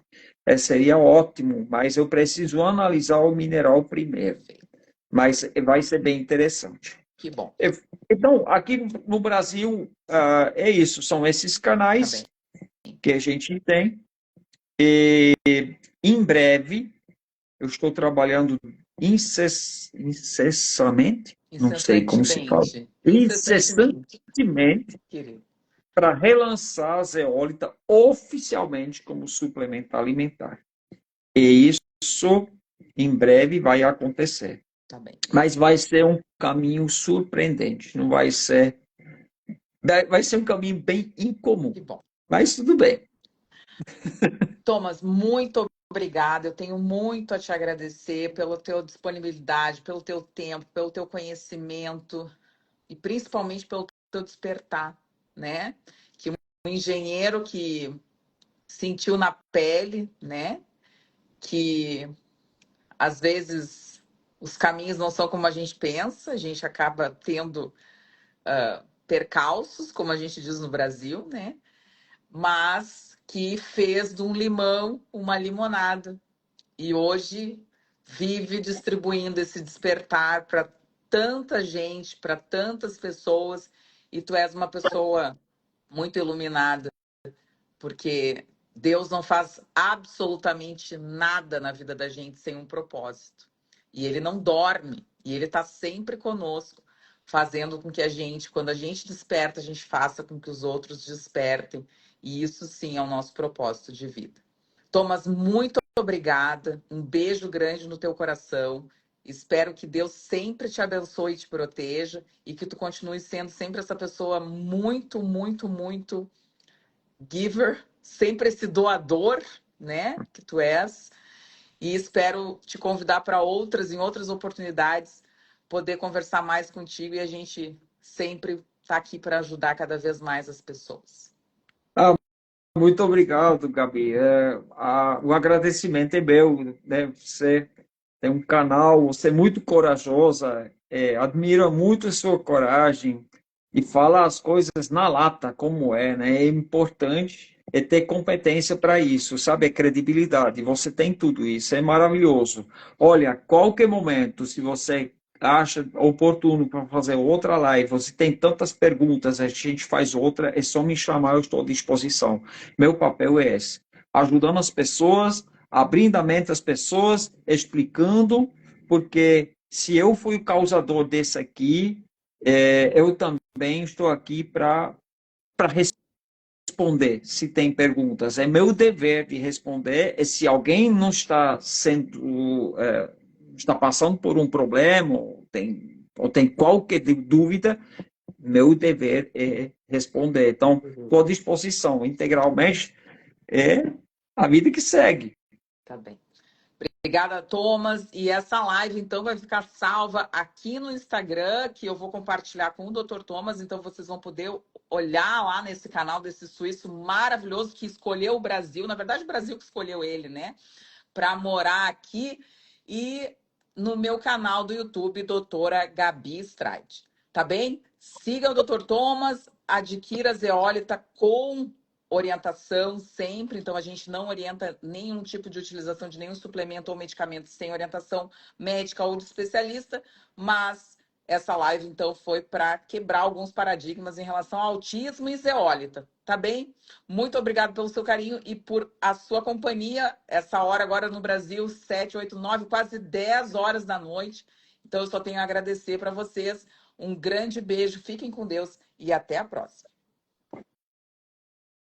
S2: Seria ótimo, mas eu preciso analisar o mineral primeiro. Mas vai ser bem interessante.
S1: Que bom.
S2: Então, aqui no Brasil, é isso. São esses canais que a gente tem. E, em breve, eu estou trabalhando incessantemente, não sei como se fala, incessantemente, para relançar a zeólita oficialmente como suplemento alimentar. E isso, em breve, vai acontecer.
S1: Tá bem.
S2: Mas vai ser um caminho surpreendente, não vai ser... Vai ser um caminho bem incomum.
S1: Que bom.
S2: Mas tudo bem.
S1: Thomas, muito obrigada. Eu tenho muito a te agradecer pela tua disponibilidade, pelo teu tempo, pelo teu conhecimento e principalmente pelo teu despertar, né? Que um engenheiro que sentiu na pele, né? Que às vezes os caminhos não são como a gente pensa, a gente acaba tendo percalços, como a gente diz no Brasil, né? Mas que fez de um limão uma limonada. E hoje vive distribuindo esse despertar para tanta gente, para tantas pessoas. E tu és uma pessoa muito iluminada, porque Deus não faz absolutamente nada na vida da gente sem um propósito. E ele não dorme, e ele está sempre conosco, fazendo com que a gente, quando a gente desperta, a gente faça com que os outros despertem. E isso sim é o nosso propósito de vida. Thomas, muito obrigada. Um beijo grande no teu coração. Espero que Deus sempre te abençoe e te proteja e que tu continue sendo sempre essa pessoa muito, muito, muito giver, sempre esse doador, né, que tu és. E espero te convidar para outras, em outras oportunidades, poder conversar mais contigo e a gente sempre tá aqui para ajudar cada vez mais as pessoas.
S2: Muito obrigado, Gabi. O agradecimento é meu, né? Você tem um canal, você é muito corajosa, admiro muito a sua coragem e fala as coisas na lata, como é, né? É importante ter competência para isso, sabe? É credibilidade. Você tem tudo isso, é maravilhoso. Olha, qualquer momento, se você acha oportuno para fazer outra live, você tem tantas perguntas, a gente faz outra, é só me chamar, eu estou à disposição. Meu papel é esse, ajudando as pessoas, abrindo a mente das pessoas, explicando, porque se eu fui o causador desse aqui, eu também estou aqui para responder, se tem perguntas. É meu dever de responder, e se alguém não está sendo, está passando por um problema, ou tem qualquer dúvida, meu dever é responder. Então, estou à disposição integralmente, é a vida que segue.
S1: Tá bem. Obrigada, Thomas. E essa live, então, vai ficar salva aqui no Instagram, que eu vou compartilhar com o Dr. Thomas. Então, vocês vão poder olhar lá nesse canal desse suíço maravilhoso que escolheu o Brasil. Na verdade, o Brasil que escolheu ele, né? Para morar aqui. E no meu canal do YouTube, doutora Gabi Stride. Tá bem? Siga o Dr. Thomas, adquira a zeólita com orientação sempre, então a gente não orienta nenhum tipo de utilização de nenhum suplemento ou medicamento sem orientação médica ou de especialista, mas essa live então foi para quebrar alguns paradigmas em relação ao autismo e zeólita, tá bem? Muito obrigado pelo seu carinho e por a sua companhia, essa hora agora no Brasil, 7, 8, 9, quase 10 horas da noite. Então eu só tenho a agradecer para vocês. Um grande beijo, fiquem com Deus e até a próxima.